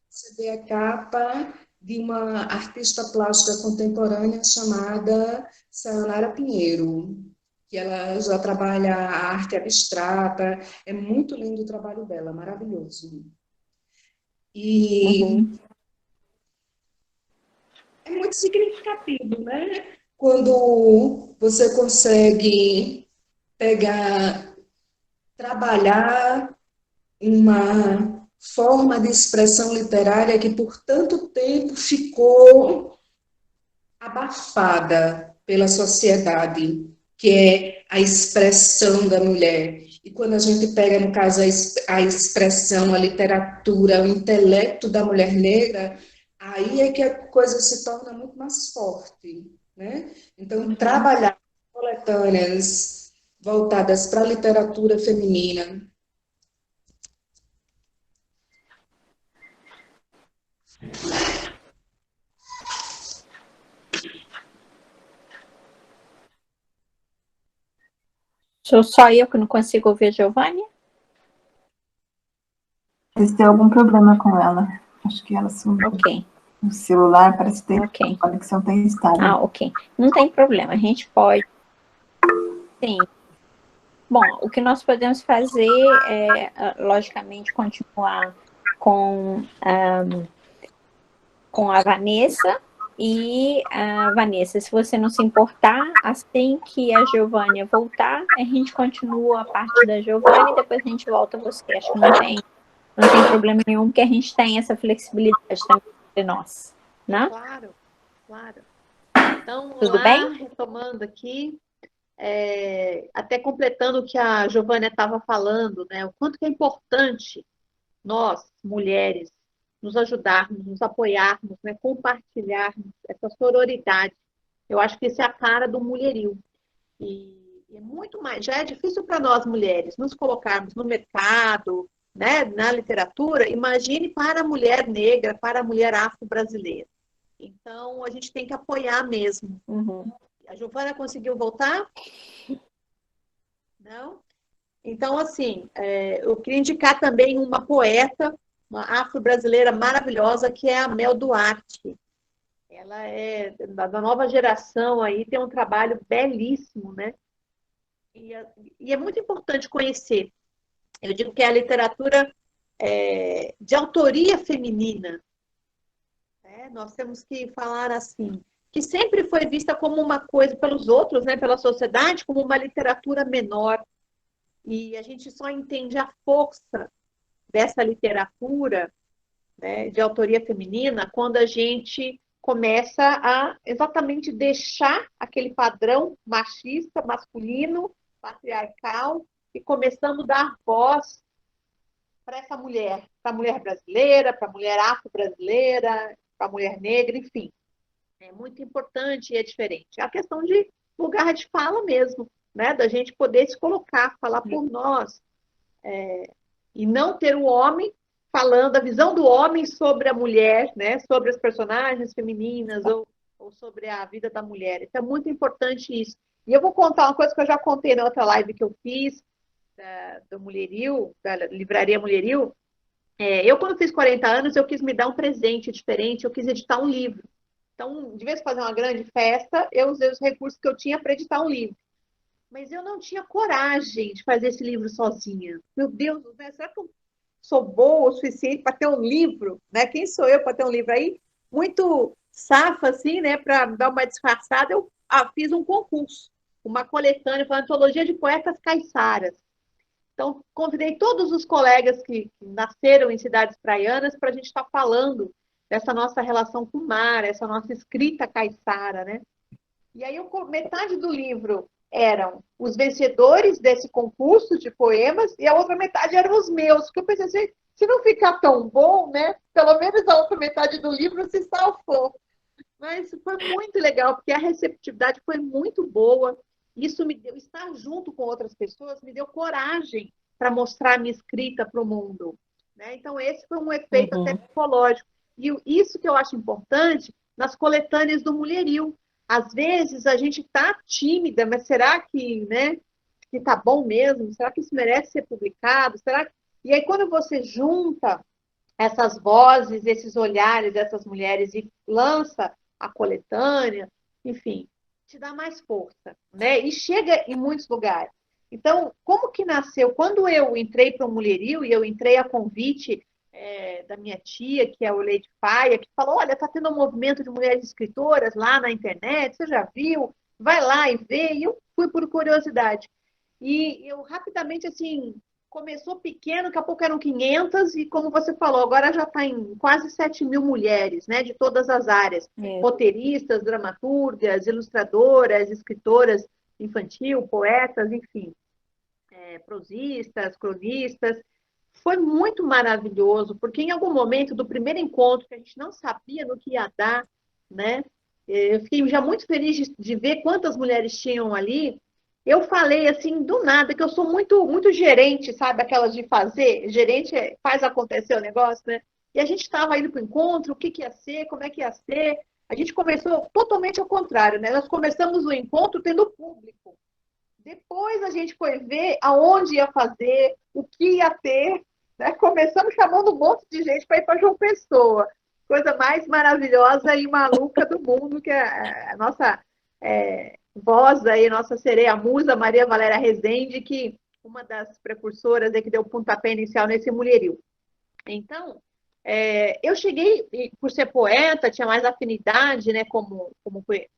você vê a capa de uma artista plástica contemporânea chamada Sayonara Pinheiro, que ela já trabalha a arte abstrata, é muito lindo o trabalho dela, maravilhoso. E é muito significativo, né? Quando você consegue trabalhar uma forma de expressão literária que por tanto tempo ficou abafada pela sociedade, que é a expressão da mulher. E quando a gente pega, no caso, a expressão, a literatura, o intelecto da mulher negra, aí é que a coisa se torna muito mais forte, né? Então, trabalhar coletâneas voltadas para a literatura feminina. Sou só eu que não consigo ouvir a Giovânia? Eles têm algum problema com ela. Acho que ela sumiu. Ok. O celular parece ter Ok. a conexão tem instável. Ah, ok. Não tem problema. A gente pode. Sim. Bom, o que nós podemos fazer é, logicamente, continuar com a Vanessa. E, Vanessa, se você não se importar, assim que a Giovânia voltar, a gente continua a parte da Giovânia e depois a gente volta a você. Acho que não tem problema nenhum, porque a gente tem essa flexibilidade também entre nós, né? Claro, claro. Então, Tudo bem? retomando aqui, até completando o que a Giovânia estava falando, né? O quanto que é importante nós, mulheres, nos ajudarmos, nos apoiarmos, né? Compartilharmos essa sororidade. Eu acho que isso é a cara do mulherio. E é muito mais, já é difícil para nós mulheres nos colocarmos no mercado, né, na literatura, imagine para a mulher negra, para a mulher afro-brasileira. Então, a gente tem que apoiar mesmo. A Giovana conseguiu voltar? Não? Então, assim, eu queria indicar também uma poeta, uma afro-brasileira maravilhosa, que é a Mel Duarte. Ela é da nova geração aí, tem um trabalho belíssimo, né? E é muito importante conhecer. Eu digo que é a literatura de autoria feminina. Nós temos que falar assim, que sempre foi vista como uma coisa pelos outros, né, pela sociedade, como uma literatura menor. E a gente só entende a força dessa literatura, né, de autoria feminina quando a gente começa a exatamente deixar aquele padrão machista, masculino, patriarcal, e começando a dar voz para essa mulher, para a mulher brasileira, para a mulher afro-brasileira, para a mulher negra, enfim. É muito importante e é diferente. É a questão de lugar de fala mesmo, né? Da gente poder se colocar, falar por nós, e não ter o homem falando a visão do homem sobre a mulher, né? Sobre as personagens femininas ou sobre a vida da mulher. Então é muito importante isso. E eu vou contar uma coisa que eu já contei na outra live que eu fiz, do Mulheril, da Livraria Mulheril. Eu, quando fiz 40 anos, eu quis me dar um presente diferente, eu quis editar um livro. Então, de vez em fazer uma grande festa, eu usei os recursos que eu tinha para editar um livro. Mas eu não tinha coragem de fazer esse livro sozinha. Meu Deus, né? Será que eu sou boa o suficiente para ter um livro? Né? Quem sou eu para ter um livro aí? Muito safa, assim, né? Para dar uma disfarçada, eu fiz um concurso, uma coletânea, uma antologia de poetas caiçaras. Então, convidei todos os colegas que nasceram em cidades praianas para a gente estar falando dessa nossa relação com o mar, essa nossa escrita caiçara, né? E aí, metade do livro eram os vencedores desse concurso de poemas e a outra metade eram os meus, que eu pensei assim, se não ficar tão bom, né? Pelo menos a outra metade do livro se salvou. Mas foi muito legal, porque a receptividade foi muito boa. Isso me deu, estar junto com outras pessoas, me deu coragem para mostrar a minha escrita para o mundo. Né? Então, esse foi um efeito até psicológico. E isso que eu acho importante nas coletâneas do Mulheril. Às vezes, a gente está tímida, mas será que, né, que tá bom mesmo? Será que isso merece ser publicado? Será que... E aí, quando você junta essas vozes, esses olhares dessas mulheres e lança a coletânea, enfim, te dá mais força, né? E chega em muitos lugares. Então, como que nasceu? Quando eu entrei para o Mulheril, e eu entrei a convite da minha tia, que é o Leide Faia, que falou, olha, está tendo um movimento de mulheres escritoras lá na internet, você já viu? Vai lá e vê. E eu fui por curiosidade. E eu rapidamente, assim, começou pequeno, daqui a pouco eram 500, e como você falou, agora já está em quase 7.000 mulheres, né, de todas as áreas. Roteiristas, dramaturgas, ilustradoras, escritoras infantil, poetas, enfim, prosistas, cronistas. Foi muito maravilhoso, porque em algum momento do primeiro encontro, que a gente não sabia no que ia dar, né, eu fiquei já muito feliz de ver quantas mulheres tinham ali. Eu falei assim, do nada, que eu sou muito, muito gerente, sabe? Aquelas de fazer. Gerente faz acontecer o negócio, né? E a gente estava indo para o encontro, o que ia ser, como é que ia ser. A gente começou totalmente ao contrário, né? Nós começamos o encontro tendo público. Depois a gente foi ver aonde ia fazer, o que ia ter. Né? Começamos chamando um monte de gente para ir para João Pessoa. Coisa mais maravilhosa e maluca do mundo, que é a nossa... voz aí, nossa sereia, a musa Maria Valéria Rezende, que uma das precursoras que deu o pontapé inicial nesse Mulheril. Então, eu cheguei, por ser poeta, tinha mais afinidade, né, como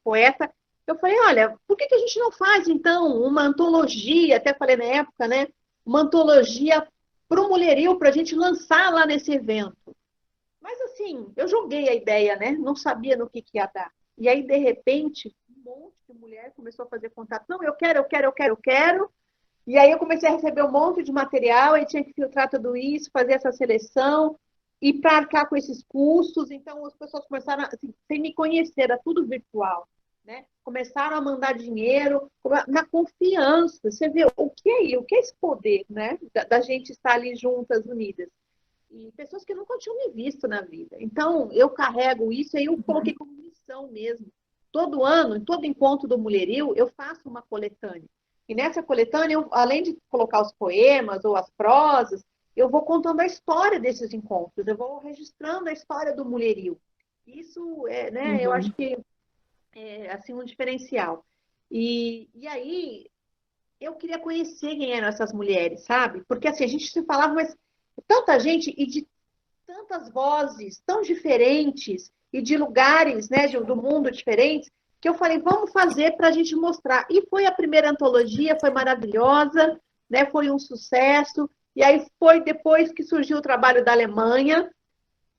poeta, eu falei, olha, por que a gente não faz, então, uma antologia, até falei na época, né, uma antologia para o Mulheril, para a gente lançar lá nesse evento. Mas, assim, eu joguei a ideia, né, não sabia no que ia dar. E aí, de repente, um monte de mulher começou a fazer contato. Não, eu quero. E aí eu comecei a receber um monte de material, aí tinha que filtrar tudo isso, fazer essa seleção, e para arcar com esses custos. Então, as pessoas começaram, assim, sem me conhecer, era tudo virtual. Né? Começaram a mandar dinheiro na confiança. Você vê o que é esse poder, né? Da gente estar ali juntas, unidas. E pessoas que nunca tinham me visto na vida. Então, eu carrego isso e eu coloquei como missão mesmo. Todo ano, em todo encontro do Mulheril, eu faço uma coletânea. E nessa coletânea, além de colocar os poemas ou as prosas, eu vou contando a história desses encontros, eu vou registrando a história do Mulheril. Isso né, eu acho que é assim, um diferencial. E aí, eu queria conhecer quem eram essas mulheres, sabe? Porque assim, a gente se falava, mas tanta gente e de tantas vozes tão diferentes e de lugares, né, do mundo diferentes, que eu falei, vamos fazer para a gente mostrar. E foi a primeira antologia, foi maravilhosa, né, foi um sucesso. E aí foi depois que surgiu o trabalho da Alemanha,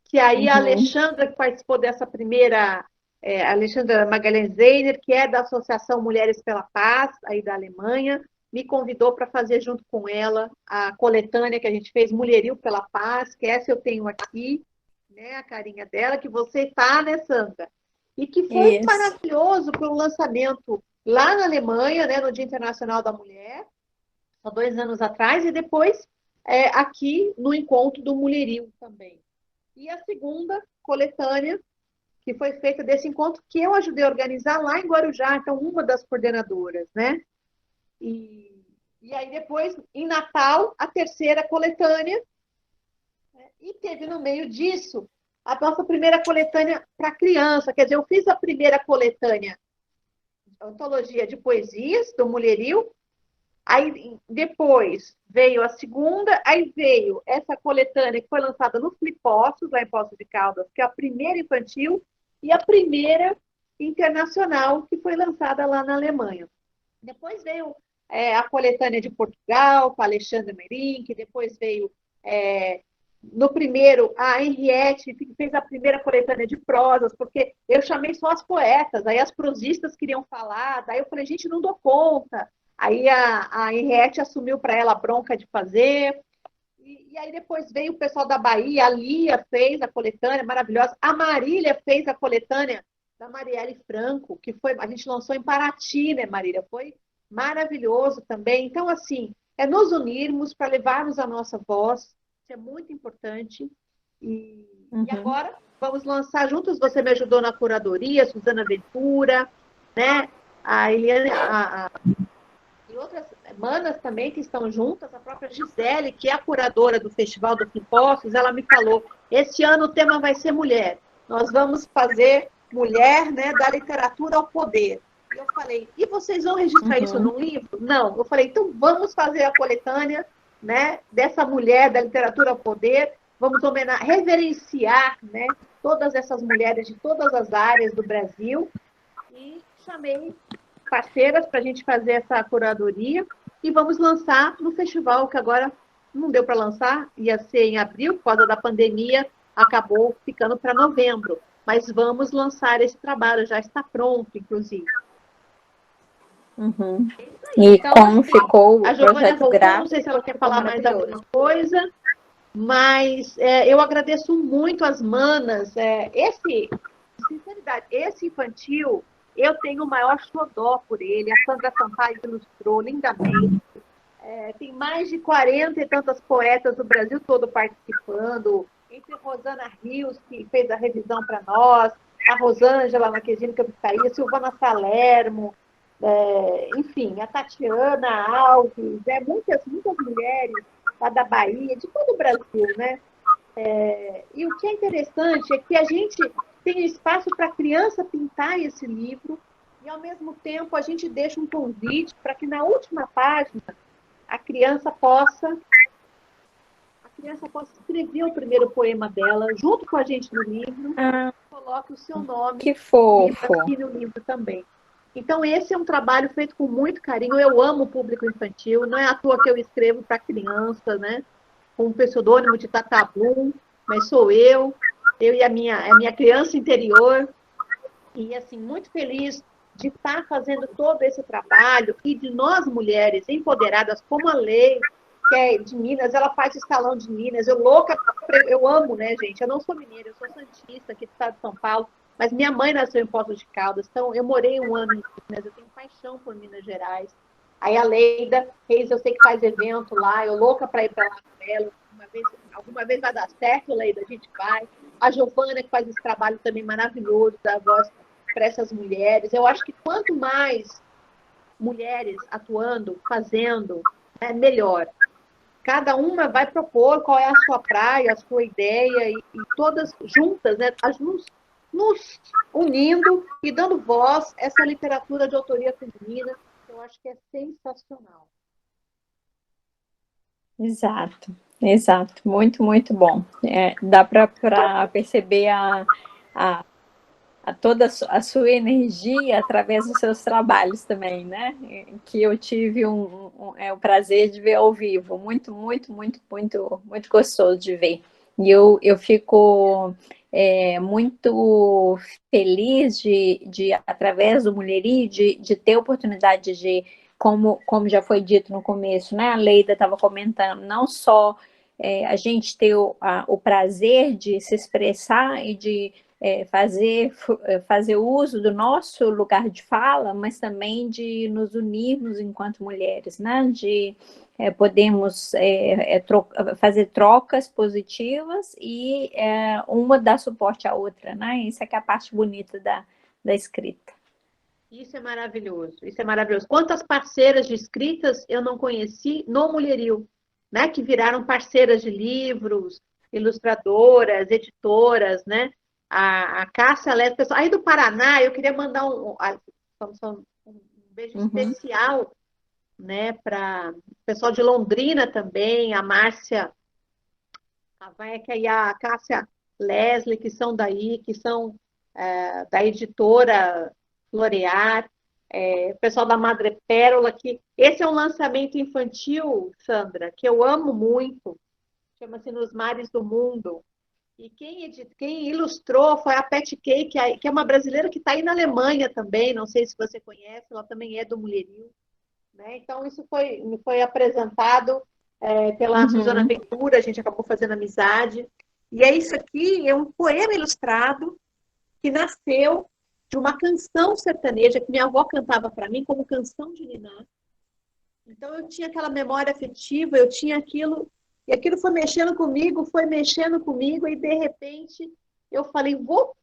que aí a Alexandra, que participou dessa primeira, a Alexandra Magalhães Zeiner, que é da Associação Mulheres pela Paz, aí da Alemanha, me convidou para fazer junto com ela a coletânea que a gente fez, Mulheril pela Paz, que essa eu tenho aqui, né, a carinha dela, que você está, né, Sandra? E que foi maravilhoso para o lançamento lá na Alemanha, né, no Dia Internacional da Mulher, há 2 anos atrás, e depois aqui no encontro do Mulherio também. E a segunda coletânea, que foi feita desse encontro, que eu ajudei a organizar lá em Guarujá, então uma das coordenadoras, né? E aí depois, em Natal, a terceira coletânea, né? E teve no meio disso a nossa primeira coletânea para criança, quer dizer, eu fiz a primeira coletânea, antologia de poesias do Mulherio, aí depois veio a segunda, aí veio essa coletânea que foi lançada no Flipossos, lá em Poços de Caldas, que é a primeira infantil, e a primeira internacional, que foi lançada lá na Alemanha. Depois veio a coletânea de Portugal, com a Alexandre Merim, que depois veio, no primeiro, a Henriette, que fez a primeira coletânea de prosas, porque eu chamei só as poetas, aí as prosistas queriam falar, daí eu falei, gente, não dou conta. Aí a Henriette assumiu para ela a bronca de fazer, e aí depois veio o pessoal da Bahia, a Lia fez a coletânea maravilhosa, a Marília fez a coletânea da Marielle Franco, que foi, a gente lançou em Paraty, né, Marília? Foi maravilhoso também. Então, assim, é nos unirmos para levarmos a nossa voz, isso é muito importante. E agora vamos lançar juntos, você me ajudou na curadoria, Suzana Ventura, né? A Eliane, e outras manas também que estão juntas, a própria Gisele, que é a curadora do Festival do Impostos, ela me falou, esse ano o tema vai ser mulher. Nós vamos fazer mulher, né, da literatura ao poder. E eu falei, e vocês vão registrar isso num livro? Não. Eu falei, então vamos fazer a coletânea, né, dessa mulher da literatura ao poder, vamos reverenciar, né, todas essas mulheres de todas as áreas do Brasil, e chamei parceiras para a gente fazer essa curadoria e vamos lançar no festival, que agora não deu para lançar, ia ser em abril, por causa da pandemia, acabou ficando para novembro. Mas vamos lançar esse trabalho, já está pronto, inclusive. E então, como ficou o Giovana projeto gráfico? Não sei se ela quer falar mais alguma coisa, mas eu agradeço muito as manas. Sinceridade, esse infantil, eu tenho o maior xodó por ele. A Sandra Sampaio ilustrou lindamente. Tem mais de 40 e tantas poetas do Brasil todo participando, entre Rosana Rios, que fez a revisão para nós, a Rosângela Marquezine Capitaí, Silvana Salermo, enfim, a Tatiana Alves, muitas mulheres lá da Bahia, de todo o Brasil, né? E o que é interessante é que a gente tem espaço para a criança pintar esse livro e, ao mesmo tempo, a gente deixa um convite para que, na última página, a criança possa escrever o primeiro poema dela, junto com a gente no livro, coloque o seu nome. Que fofo! Aqui no livro também. Então, esse é um trabalho feito com muito carinho. Eu amo o público infantil, não é à toa que eu escrevo para criança, né? Com o pseudônimo de Tata Bloom, mas sou eu e a minha criança interior. E, assim, muito feliz de estar fazendo todo esse trabalho e de nós, mulheres empoderadas, como a Lei, que é de Minas, ela faz escalão de Minas. Eu amo, né, gente? Eu não sou mineira, eu sou santista aqui do estado de São Paulo, mas minha mãe nasceu em Poços de Caldas, então eu morei um ano em Minas, eu tenho paixão por Minas Gerais. Aí a Leida Reis, eu sei que faz evento lá, eu louca para ir para lá com ela. Alguma vez vai dar certo, Leida, a gente vai. A Giovana, que faz esse trabalho também maravilhoso, da voz para essas mulheres. Eu acho que quanto mais mulheres atuando, fazendo, melhor. Cada uma vai propor qual é a sua praia, a sua ideia, e todas juntas, né, nos unindo e dando voz a essa literatura de autoria feminina, que eu acho que é sensacional. Exato. Muito, muito bom. Dá para perceber toda a sua energia através dos seus trabalhos também, né? Que eu tive o prazer de ver ao vivo. Muito, muito, muito, muito, muito gostoso de ver. E eu fico muito feliz de através do Mulherio, de ter oportunidade de, como já foi dito no começo, né? A Leida estava comentando, não só a gente ter o prazer de se expressar e de fazer uso do nosso lugar de fala, mas também de nos unirmos enquanto mulheres, né? De podemos fazer trocas positivas e uma dá suporte à outra, né? Isso é que é a parte bonita da escrita. Isso é maravilhoso, isso é maravilhoso. Quantas parceiras de escritas eu não conheci no Mulherio, né? Que viraram parceiras de livros, ilustradoras, editoras, né? A Cássia Lés, pessoal aí do Paraná, eu queria mandar um beijo especial, né? Para o pessoal de Londrina também, a Márcia, e a Cássia Leslie, que são daí, que são da editora Florear, o pessoal da Madre Pérola, que esse é um lançamento infantil, Sandra, que eu amo muito, chama-se Nos Mares do Mundo, e quem ilustrou foi a Pat Kay, que é uma brasileira que está aí na Alemanha também, não sei se você conhece, ela também é do Mulherio, né? Então isso me foi apresentado pela Suzana Ventura, a gente acabou fazendo amizade, e isso aqui é um poema ilustrado que nasceu de uma canção sertaneja que minha avó cantava para mim como canção de niná. Então eu tinha aquela memória afetiva, eu tinha aquilo, e aquilo foi mexendo comigo, e de repente eu falei,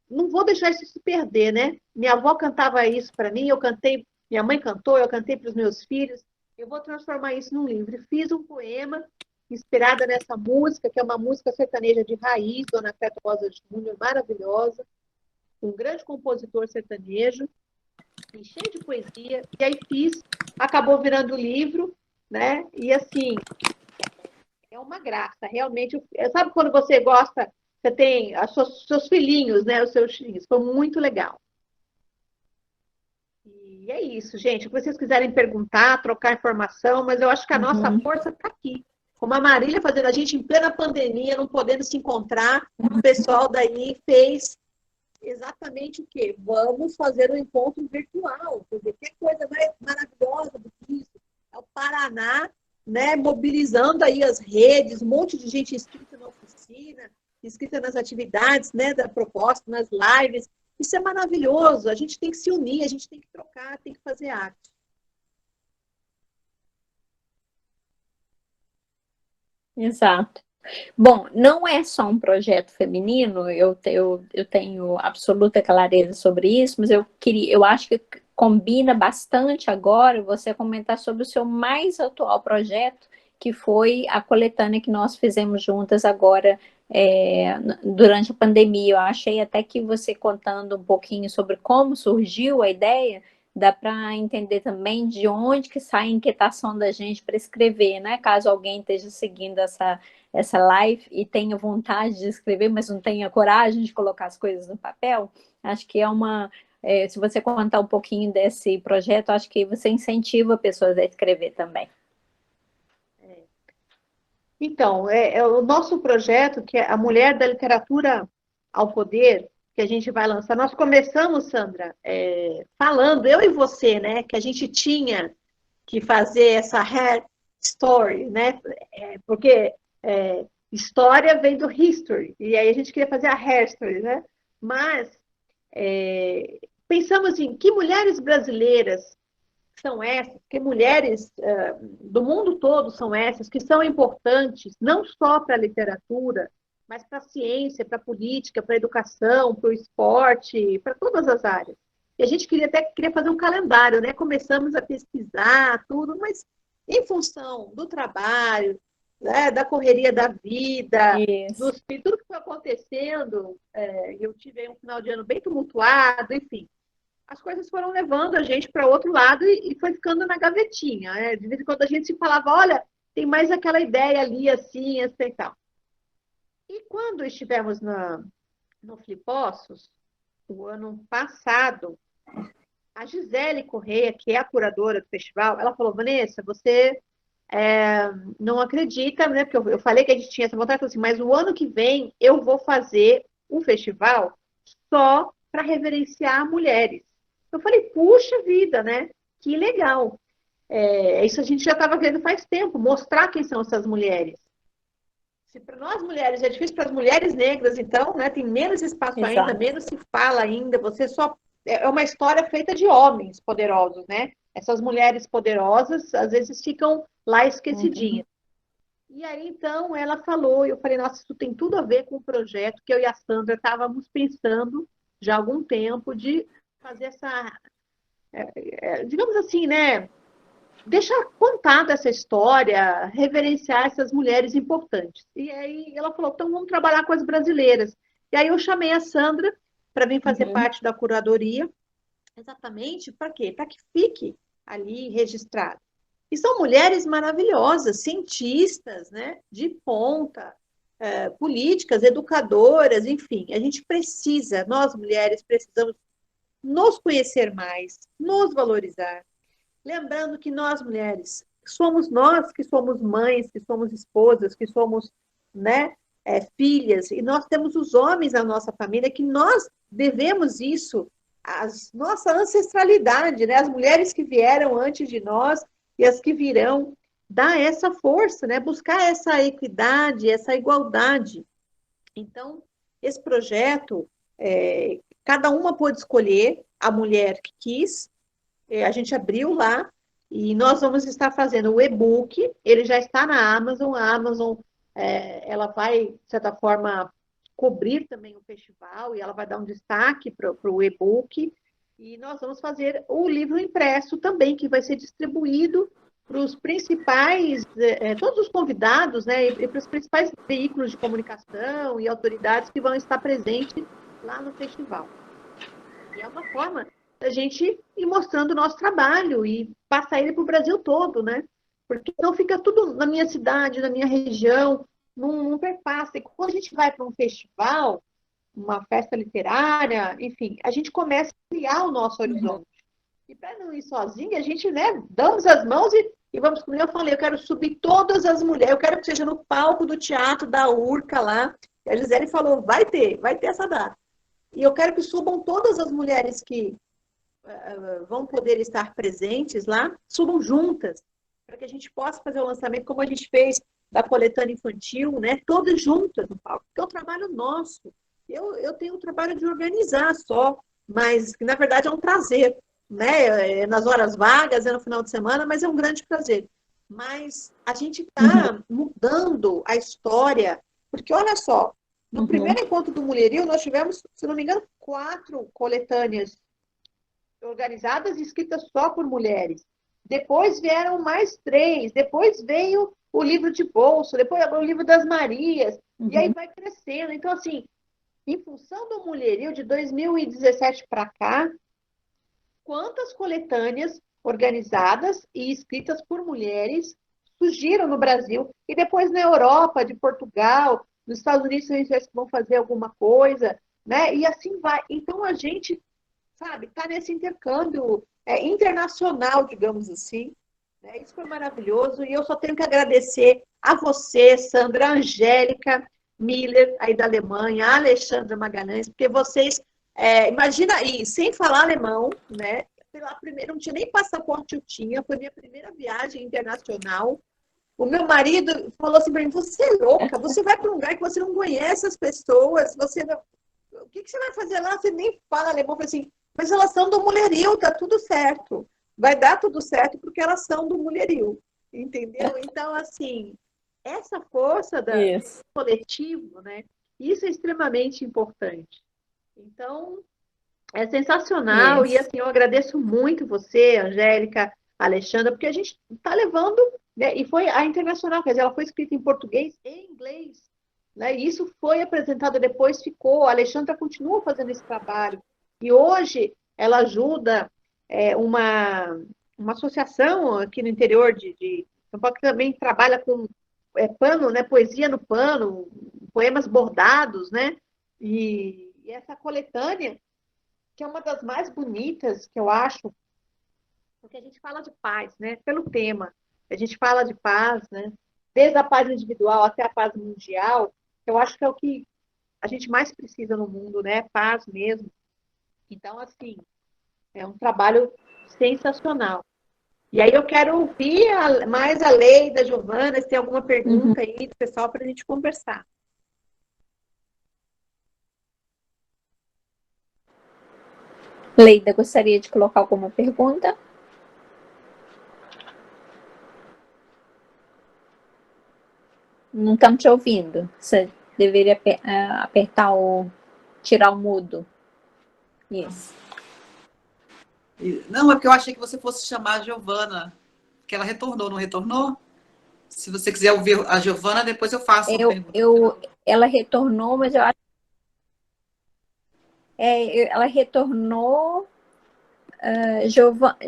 não vou deixar isso se perder, né? Minha avó cantava isso para mim, eu cantei, minha mãe cantou, eu cantei para os meus filhos, eu vou transformar isso num livro. E fiz um poema inspirada nessa música, que é uma música sertaneja de raiz, Dona Cléto Rosa Júnior, maravilhosa, um grande compositor sertanejo, e cheio de poesia, e aí acabou virando livro, né? E assim, é uma graça, realmente. Sabe quando você gosta, você tem seus filhinhos, né? Os seus filhinhos, foi muito legal. E é isso, gente. O que vocês quiserem perguntar, trocar informação, mas eu acho que a nossa força está aqui. Como a Marília fazendo a gente em plena pandemia, não podendo se encontrar, o pessoal daí fez exatamente o quê? Vamos fazer um encontro virtual. Quer dizer, que coisa mais maravilhosa do que isso? É o Paraná, né, mobilizando aí as redes, um monte de gente inscrita na oficina, inscrita nas atividades, né, da proposta, nas lives. Isso é maravilhoso. A gente tem que se unir, a gente tem que trocar, tem que fazer arte. Exato. Bom, não é só um projeto feminino, eu tenho absoluta clareza sobre isso, mas eu acho que combina bastante agora você comentar sobre o seu mais atual projeto, que foi a coletânea que nós fizemos juntas agora durante a pandemia. Eu achei até que você contando um pouquinho sobre como surgiu a ideia, dá para entender também de onde que sai a inquietação da gente para escrever, né? Caso alguém esteja seguindo essa live e tenha vontade de escrever, mas não tenha coragem de colocar as coisas no papel, acho que se você contar um pouquinho desse projeto, acho que você incentiva pessoas a escrever também. Então, é o nosso projeto, que é a Mulher da Literatura ao Poder, que a gente vai lançar. Nós começamos, Sandra, falando, eu e você, né, que a gente tinha que fazer essa hair story, né, porque história vem do history, e aí a gente queria fazer a hair story, né, mas pensamos em que mulheres brasileiras são essas, que mulheres do mundo todo são essas, que são importantes, não só para a literatura, mas para a ciência, para a política, para a educação, para o esporte, para todas as áreas. E a gente queria fazer um calendário, né? Começamos a pesquisar tudo, mas em função do trabalho, né? Da correria da vida, tudo que foi acontecendo, eu tive um final de ano bem tumultuado, enfim. As coisas foram levando a gente para outro lado e foi ficando na gavetinha. Né? De vez em quando a gente se falava, olha, tem mais aquela ideia ali, assim e tal. E quando estivemos no Flipossos, o ano passado, a Gisele Correia, que é a curadora do festival, ela falou, Vanessa, você não acredita, né? Porque eu falei que a gente tinha essa vontade, assim, mas o ano que vem eu vou fazer um festival só para reverenciar mulheres. Eu falei, puxa vida, né? Que legal. Isso a gente já estava vendo faz tempo, mostrar quem são essas mulheres. Se para nós mulheres é difícil, para as mulheres negras, então, né, tem menos espaço ainda, menos se fala ainda, você só... É uma história feita de homens poderosos, né? Essas mulheres poderosas, às vezes, ficam lá esquecidinha. E aí, então, ela falou, eu falei, nossa, isso tem tudo a ver com o projeto que eu e a Sandra estávamos pensando já há algum tempo de fazer essa, digamos assim, né? Deixar contada essa história, reverenciar essas mulheres importantes. E aí ela falou, então vamos trabalhar com as brasileiras. E aí eu chamei a Sandra para vir fazer parte da curadoria, exatamente para quê? Para que fique ali registrado. E são mulheres maravilhosas, cientistas, né, de ponta, políticas, educadoras, enfim. A gente precisa, nós mulheres precisamos nos conhecer mais, nos valorizar. Lembrando que nós, mulheres, somos nós que somos mães, que somos esposas, que somos, né, filhas, e nós temos os homens na nossa família, que nós devemos isso, a nossa ancestralidade, né, as mulheres que vieram antes de nós e as que virão, dar essa força, né, buscar essa equidade, essa igualdade. Então, esse projeto, cada uma pôde escolher a mulher que quis. A gente abriu lá e nós vamos estar fazendo o e-book, ele já está na Amazon, a Amazon ela vai, de certa forma, cobrir também o festival e ela vai dar um destaque para o e-book, e nós vamos fazer o livro impresso também, que vai ser distribuído para os principais, todos os convidados, né, e para os principais veículos de comunicação e autoridades que vão estar presentes lá no festival. E é uma forma da gente ir mostrando o nosso trabalho e passar ele para o Brasil todo, né? Porque não fica tudo na minha cidade, na minha região, não perpassa. E quando a gente vai para um festival, uma festa literária, enfim, a gente começa a criar o nosso horizonte. E para não ir sozinha, a gente, né, damos as mãos e vamos, como eu falei, eu quero subir todas as mulheres, eu quero que seja no palco do teatro da Urca lá. E a Gisele falou, vai ter essa data. E eu quero que subam todas as mulheres que vão poder estar presentes lá, subam juntas, para que a gente possa fazer o lançamento, como a gente fez da coletânea infantil, né? Todas juntas no palco, porque é um trabalho nosso. Eu tenho o trabalho de organizar só, mas na verdade é um prazer, né? Nas horas vagas, no final de semana, mas é um grande prazer. Mas a gente está mudando a história, porque olha só, no primeiro encontro do Mulherio, nós tivemos, se não me engano, 4 coletâneas organizadas e escritas só por mulheres. Depois vieram mais 3, depois veio o livro de bolso, depois o livro das Marias, e aí vai crescendo. Então, assim, em função do Mulherio de 2017 para cá, quantas coletâneas organizadas e escritas por mulheres surgiram no Brasil, e depois na Europa, de Portugal, nos Estados Unidos, a gente vão fazer alguma coisa, né? E assim vai. Então, a gente, sabe, está nesse intercâmbio internacional, digamos assim. Né? Isso foi maravilhoso, e eu só tenho que agradecer a você, Sandra, a Angélica Miller, aí da Alemanha, a Alexandra Magalhães, porque vocês, imagina aí, sem falar alemão, né? Pela primeira, não tinha nem passaporte, eu tinha, foi minha primeira viagem internacional. O meu marido falou assim para mim, você é louca, você vai para um lugar que você não conhece as pessoas, você não... o que você vai fazer lá? Você nem fala alemão. Eu falei assim, mas elas são do Mulherio, tá tudo certo. Vai dar tudo certo porque elas são do Mulherio, entendeu? Então, assim, essa força do coletivo, né? Isso é extremamente importante. Então, é sensacional. E, assim, eu agradeço muito você, Angélica, Alexandra, porque a gente está levando, né? E foi a internacional, quer dizer, ela foi escrita em português e inglês. Né? E isso foi apresentado depois, ficou. A Alexandra continua fazendo esse trabalho. E hoje ela ajuda uma associação aqui no interior de São Paulo, que também trabalha com pano, né? Poesia no pano, poemas bordados, né? E essa coletânea, que é uma das mais bonitas, que eu acho, porque a gente fala de paz, né? Pelo tema. A gente fala de paz, né? Desde a paz individual até a paz mundial. Eu acho que é o que a gente mais precisa no mundo, né? Paz mesmo. Então, assim, é um trabalho sensacional. E aí eu quero ouvir mais a Leida, a Giovana, se tem alguma pergunta aí do pessoal para a gente conversar. Leida, gostaria de colocar alguma pergunta? Não estamos te ouvindo. Você deveria apertar tirar o mudo. Isso. Não, é porque eu achei que você fosse chamar a Giovana, que ela retornou, não retornou? Se você quiser ouvir a Giovana, depois eu faço uma pergunta. Ela retornou, mas eu acho ela retornou.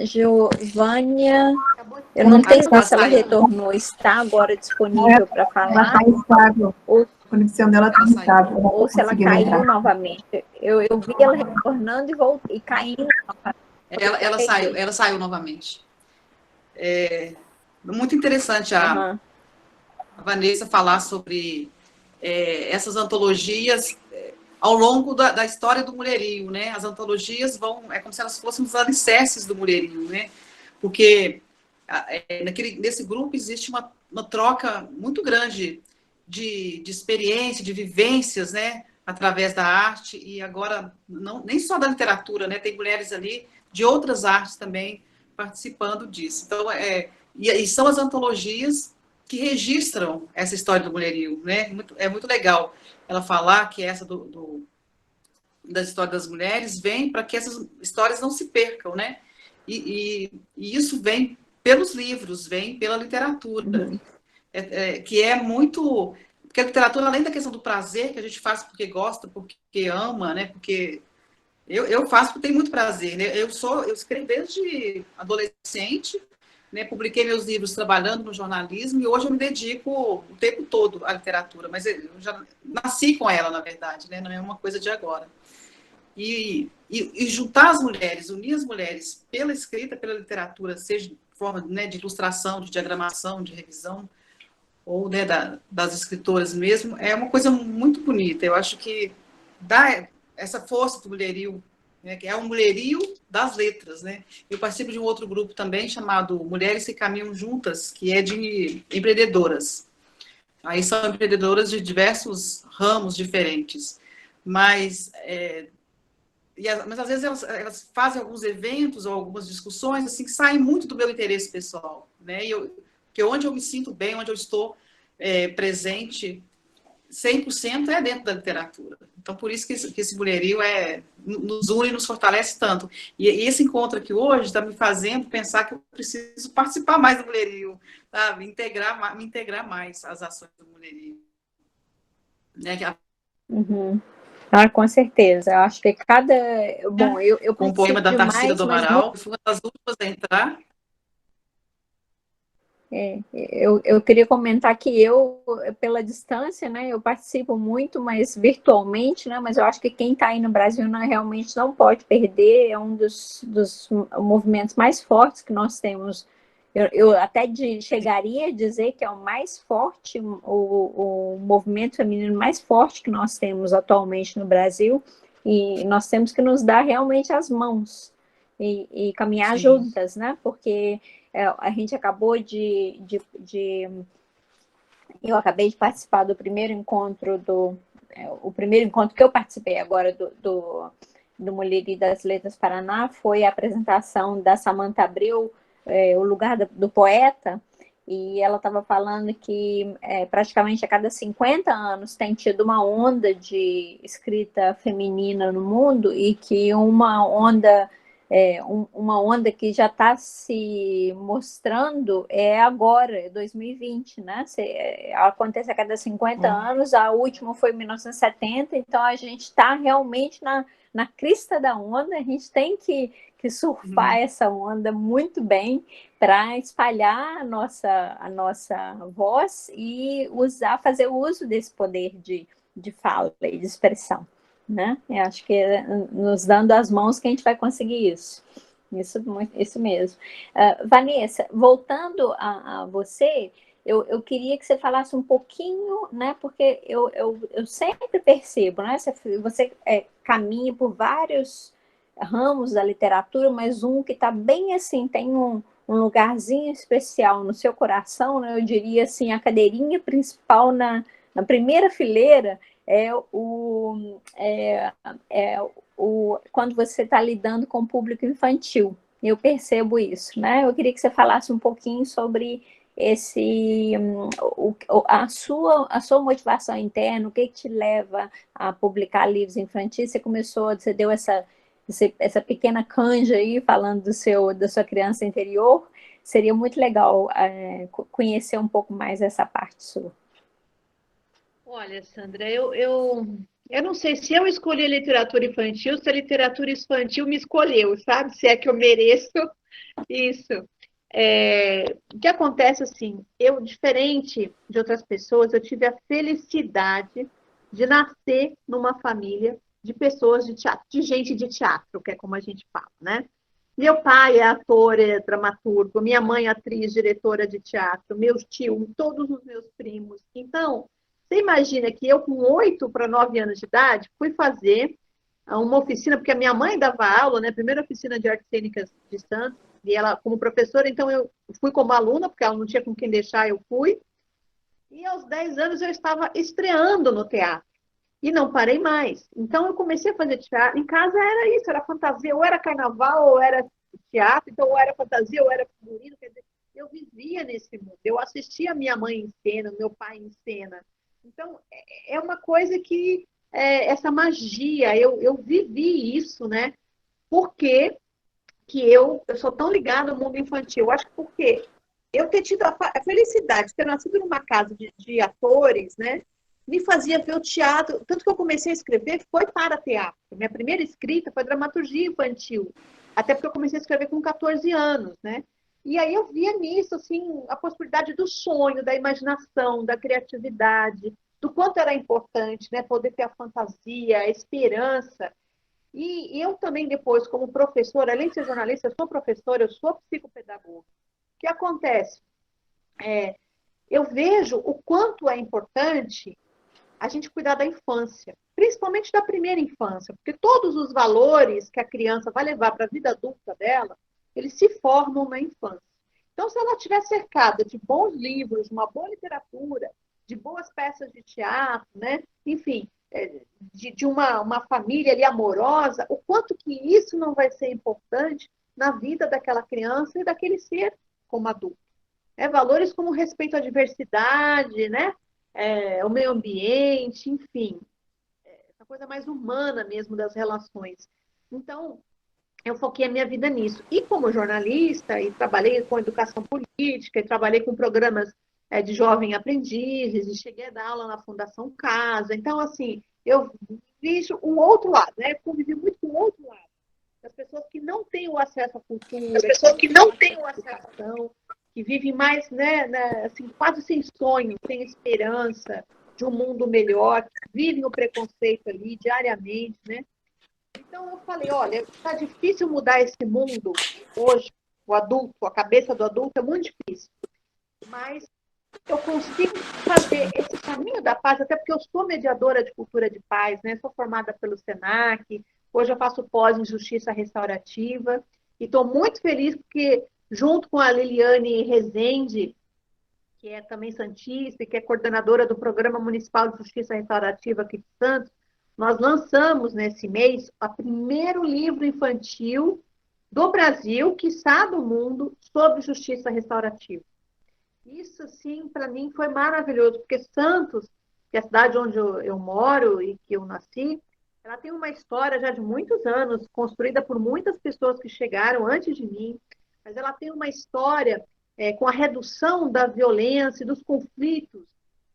Giovânia, eu não tenho certeza se ela retornou, está agora disponível para falar. Ela está instável. A conexão dela está instável. Ou se ela caiu novamente. Eu vi ela retornando e caindo novamente. Ela saiu novamente. Muito interessante a Vanessa falar sobre essas antologias ao longo da história do mulherio, né? As antologias é como se elas fossem os alicerces do mulherio, né? Porque nesse grupo existe uma troca muito grande de experiência, de vivências, né? Através da arte, e agora, nem só da literatura, né? Tem mulheres ali de outras artes também participando disso. Então, e são as antologias que registram essa história do mulherio, né? É muito legal ela falar que essa da história das mulheres vem para que essas histórias não se percam, né? E isso vem pelos livros, vem pela literatura, que é muito... Porque a literatura, além da questão do prazer, que a gente faz porque gosta, porque ama, né? Porque eu faço porque tenho muito prazer, né? Eu escrevo desde adolescente, né? Publiquei meus livros trabalhando no jornalismo e hoje eu me dedico o tempo todo à literatura, mas eu já nasci com ela, na verdade, né? Não é uma coisa de agora. E juntar as mulheres, unir as mulheres pela escrita, pela literatura, seja de forma, né, de ilustração, de diagramação, de revisão, ou, né, das escritoras mesmo, é uma coisa muito bonita. Eu acho que dá essa força do mulherio, né, que é o mulherio das letras, né? Eu participo de um outro grupo também chamado Mulheres que Caminham Juntas, que é de empreendedoras. Aí são empreendedoras de diversos ramos diferentes, mas às vezes elas fazem alguns eventos ou algumas discussões assim que saem muito do meu interesse pessoal, né? Que onde eu me sinto bem, onde eu estou presente 100% é dentro da literatura. Então, por isso que esse mulherio nos une e nos fortalece tanto. E esse encontro aqui hoje está me fazendo pensar que eu preciso participar mais do mulherio, sabe? Me integrar mais às ações do mulherio. Né? Com certeza. Eu acho que cada... Bom, eu com o poema da Tarsila do Amaral, mas... fui uma das últimas a entrar. Eu queria comentar que pela distância, né, eu participo muito, mas virtualmente, né, mas eu acho que quem está aí no Brasil realmente não pode perder, é um dos movimentos mais fortes que nós temos. Eu até chegaria a dizer que é o mais forte, o movimento feminino mais forte que nós temos atualmente no Brasil, e nós temos que nos dar realmente as mãos e caminhar juntas, né, porque... a gente acabou eu acabei de participar do primeiro encontro o primeiro encontro que eu participei agora do Mulherio das Letras Paraná foi a apresentação da Samantha Abreu, O Lugar do Poeta, e ela estava falando que praticamente a cada 50 anos tem tido uma onda de escrita feminina no mundo e que uma onda que já está se mostrando agora, 2020, né? Acontece a cada 50 anos, a última foi em 1970, então a gente está realmente na crista da onda, a gente tem que surfar essa onda muito bem para espalhar a nossa voz e fazer uso desse poder de fala e de expressão. Né? Eu acho que nos dando as mãos que a gente vai conseguir isso. Isso mesmo. Vanessa, voltando a você, eu queria que você falasse um pouquinho, né? Porque eu sempre percebo, né? Você caminha por vários ramos da literatura, mas um que está bem assim, tem um lugarzinho especial no seu coração, né? Eu diria assim, a cadeirinha principal na primeira fileira quando você está lidando com o público infantil. Eu percebo isso, né? Eu queria que você falasse um pouquinho sobre a sua motivação interna, o que te leva a publicar livros infantis? Você deu essa pequena canja aí, falando da sua criança interior. Seria muito legal conhecer um pouco mais essa parte sua. Olha, Sandra, eu não sei se eu escolhi literatura infantil, se a literatura infantil me escolheu, sabe? Se é que eu mereço isso. O que acontece assim, eu, diferente de outras pessoas, eu tive a felicidade de nascer numa família de pessoas de teatro, de gente de teatro, que é como a gente fala, né? Meu pai é ator, é dramaturgo, minha mãe é atriz, diretora de teatro, meus tios, todos os meus primos. Então, você imagina que eu, com 8 para 9 anos de idade, fui fazer uma oficina, porque a minha mãe dava aula, né? Primeira oficina de artes cênicas de Santos, e ela, como professora, então eu fui como aluna, porque ela não tinha com quem deixar, eu fui. E aos 10 anos eu estava estreando no teatro. E não parei mais. Então eu comecei a fazer teatro. Em casa era isso, era fantasia, ou era carnaval, ou era teatro, então ou era fantasia, ou era figurino. Quer dizer, eu vivia nesse mundo. Eu assistia a minha mãe em cena, meu pai em cena. Então é uma coisa que, essa magia, eu vivi isso, né? Porque que eu sou tão ligada ao mundo infantil. Eu acho que porque eu ter tido a felicidade de ter nascido numa casa de atores, né? Me fazia ver o teatro. Tanto que eu comecei a escrever foi para teatro. Minha primeira escrita foi dramaturgia infantil. Até porque eu comecei a escrever com 14 anos, né? E aí eu via nisso, assim, a possibilidade do sonho, da imaginação, da criatividade, do quanto era importante, né? Poder ter a fantasia, a esperança. E eu também depois, como professora, além de ser jornalista, eu sou professora, eu sou psicopedagoga. O que acontece? Eu vejo o quanto é importante a gente cuidar da infância, principalmente da primeira infância, porque todos os valores que a criança vai levar para a vida adulta dela, eles se formam na infância. Então, se ela estiver cercada de bons livros, uma boa literatura, de boas peças de teatro, né? Enfim, de uma família ali amorosa, o quanto que isso não vai ser importante na vida daquela criança e daquele ser como adulto. Valores como respeito à diversidade, né? O meio ambiente, enfim, essa coisa mais humana mesmo das relações. Então, eu foquei a minha vida nisso. E como jornalista, e trabalhei com educação política, e trabalhei com programas de jovem aprendizes, e cheguei a dar aula na Fundação Casa. Então, assim, eu vejo um outro lado, né? Eu convivi muito com o outro lado. Das pessoas que não têm o acesso à cultura, as pessoas que não têm o acesso à educação, que vivem mais, né, assim, quase sem sonho, sem esperança de um mundo melhor, que vivem o preconceito ali diariamente, né? Então eu falei, olha, está difícil mudar esse mundo hoje, o adulto, a cabeça do adulto é muito difícil, mas eu consigo fazer esse caminho da paz, até porque eu sou mediadora de cultura de paz, né? Sou formada pelo SENAC, hoje eu faço pós em Justiça Restaurativa, e estou muito feliz porque, junto com a Liliane Rezende, que é também santista e que é coordenadora do Programa Municipal de Justiça Restaurativa aqui de Santos, nós lançamos nesse mês o primeiro livro infantil do Brasil, quiçá do mundo, sobre justiça restaurativa. Isso, sim, para mim foi maravilhoso, porque Santos, que é a cidade onde eu moro e que eu nasci, ela tem uma história já de muitos anos, construída por muitas pessoas que chegaram antes de mim, mas ela tem uma história com a redução da violência e dos conflitos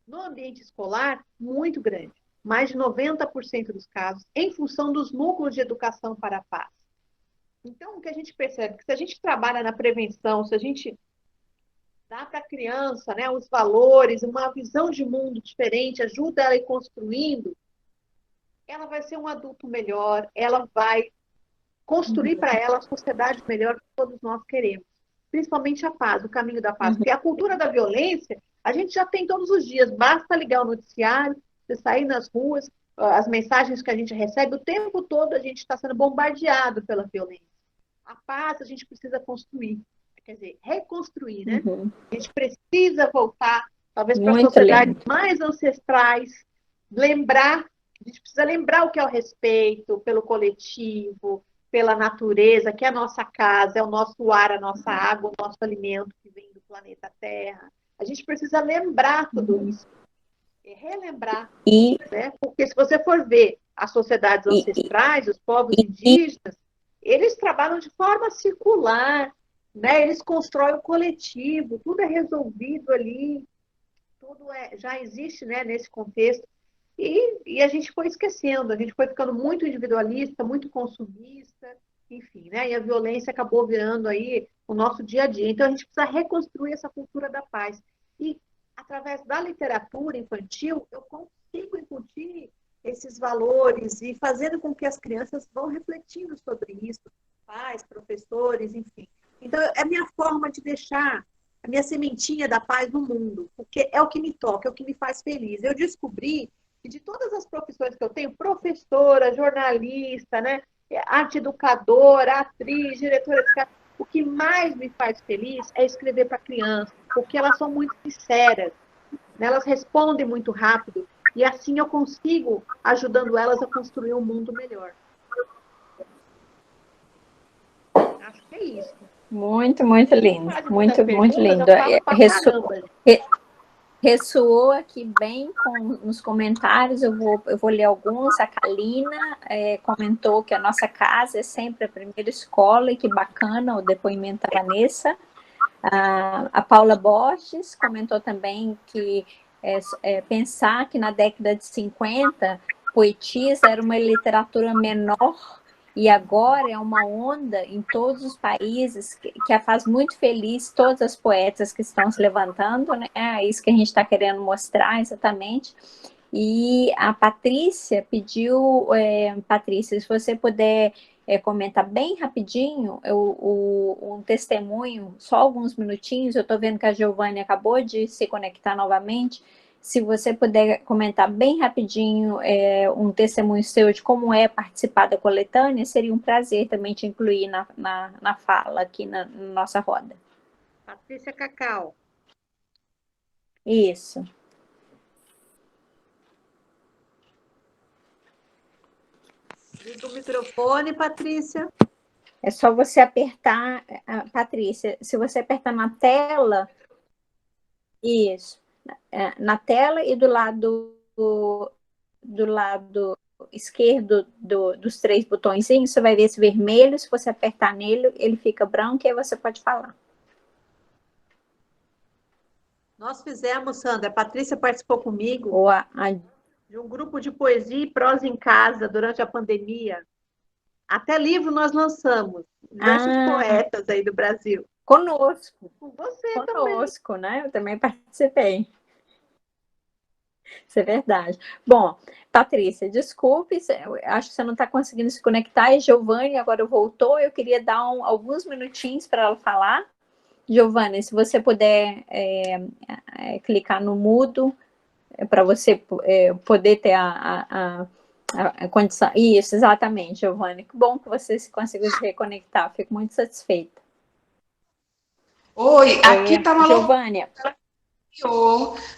no ambiente escolar muito grande. Mais de 90% dos casos, em função dos núcleos de educação para a paz. Então, o que a gente percebe é que se a gente trabalha na prevenção, se a gente dá para a criança, né, os valores, uma visão de mundo diferente, ajuda ela a ir construindo, ela vai ser um adulto melhor, ela vai construir para ela a sociedade melhor que todos nós queremos. Principalmente a paz, o caminho da paz. Porque a cultura da violência, a gente já tem todos os dias, basta ligar o noticiário, você sair nas ruas, as mensagens que a gente recebe, o tempo todo a gente está sendo bombardeado pela violência. A paz a gente precisa construir, quer dizer, reconstruir, né? Uhum. A gente precisa voltar, talvez, para sociedades mais ancestrais, lembrar, a gente precisa lembrar o que é o respeito pelo coletivo, pela natureza, que é a nossa casa, é o nosso ar, a nossa água, o nosso alimento que vem do planeta Terra. A gente precisa lembrar tudo isso, relembrar, né? Porque se você for ver as sociedades ancestrais, os povos indígenas, eles trabalham de forma circular, né? Eles constroem o coletivo, tudo é resolvido ali, tudo já existe, né, nesse contexto. E a gente foi esquecendo, a gente foi ficando muito individualista, muito consumista, enfim, né? E a violência acabou virando aí o nosso dia a dia. Então a gente precisa reconstruir essa cultura da paz. E através da literatura infantil, eu consigo incutir esses valores e fazendo com que as crianças vão refletindo sobre isso, pais, professores, enfim. Então é a minha forma de deixar a minha sementinha da paz no mundo, porque é o que me toca, é o que me faz feliz. Eu descobri que de todas as profissões que eu tenho, professora, jornalista, né, arte educadora, atriz, diretora de teatro, o que mais me faz feliz é escrever para crianças, porque elas são muito sinceras, né, elas respondem muito rápido, e assim eu consigo, ajudando elas a construir um mundo melhor. Acho que é isso. Muito, muito lindo. Muito, muito lindo. Ressoou aqui bem nos comentários, eu vou ler alguns. A Kalina comentou que a nossa casa é sempre a primeira escola, e que bacana o depoimento da Vanessa. A Paula Borges comentou também que pensar que na década de 50, poetisa era uma literatura menor, e agora é uma onda em todos os países que a faz muito feliz, todas as poetas que estão se levantando, né? É isso que a gente está querendo mostrar exatamente. E a Patrícia pediu, Patrícia, se você puder comentar bem rapidinho um testemunho, só alguns minutinhos. Eu estou vendo que a Giovanni acabou de se conectar novamente. Se você puder comentar bem rapidinho um testemunho seu de como é participar da coletânea, seria um prazer também te incluir na fala aqui na nossa roda. Patrícia Cacau. Isso. Liga o microfone, Patrícia. É só você apertar, Patrícia, se você apertar na tela, isso, na tela e do lado esquerdo dos 3 botõezinhos, você vai ver esse vermelho. Se você apertar nele, ele fica branco, e aí você pode falar. Nós fizemos, Sandra, a Patrícia participou comigo de um grupo de poesia e prosa em casa durante a pandemia. Até livro nós lançamos, diversos poetas aí do Brasil. Conosco. Com você conosco, também. Né? Eu também participei. Isso é verdade. Bom, Patrícia, desculpe, acho que você não está conseguindo se conectar. E Giovanni agora voltou, eu queria dar alguns minutinhos para ela falar. Giovanni, se você puder clicar no mudo, para você poder ter a condição. Isso, exatamente, Giovanni. Que bom que você conseguiu se reconectar, fico muito satisfeita. Oi, aqui tá uma Giovanni.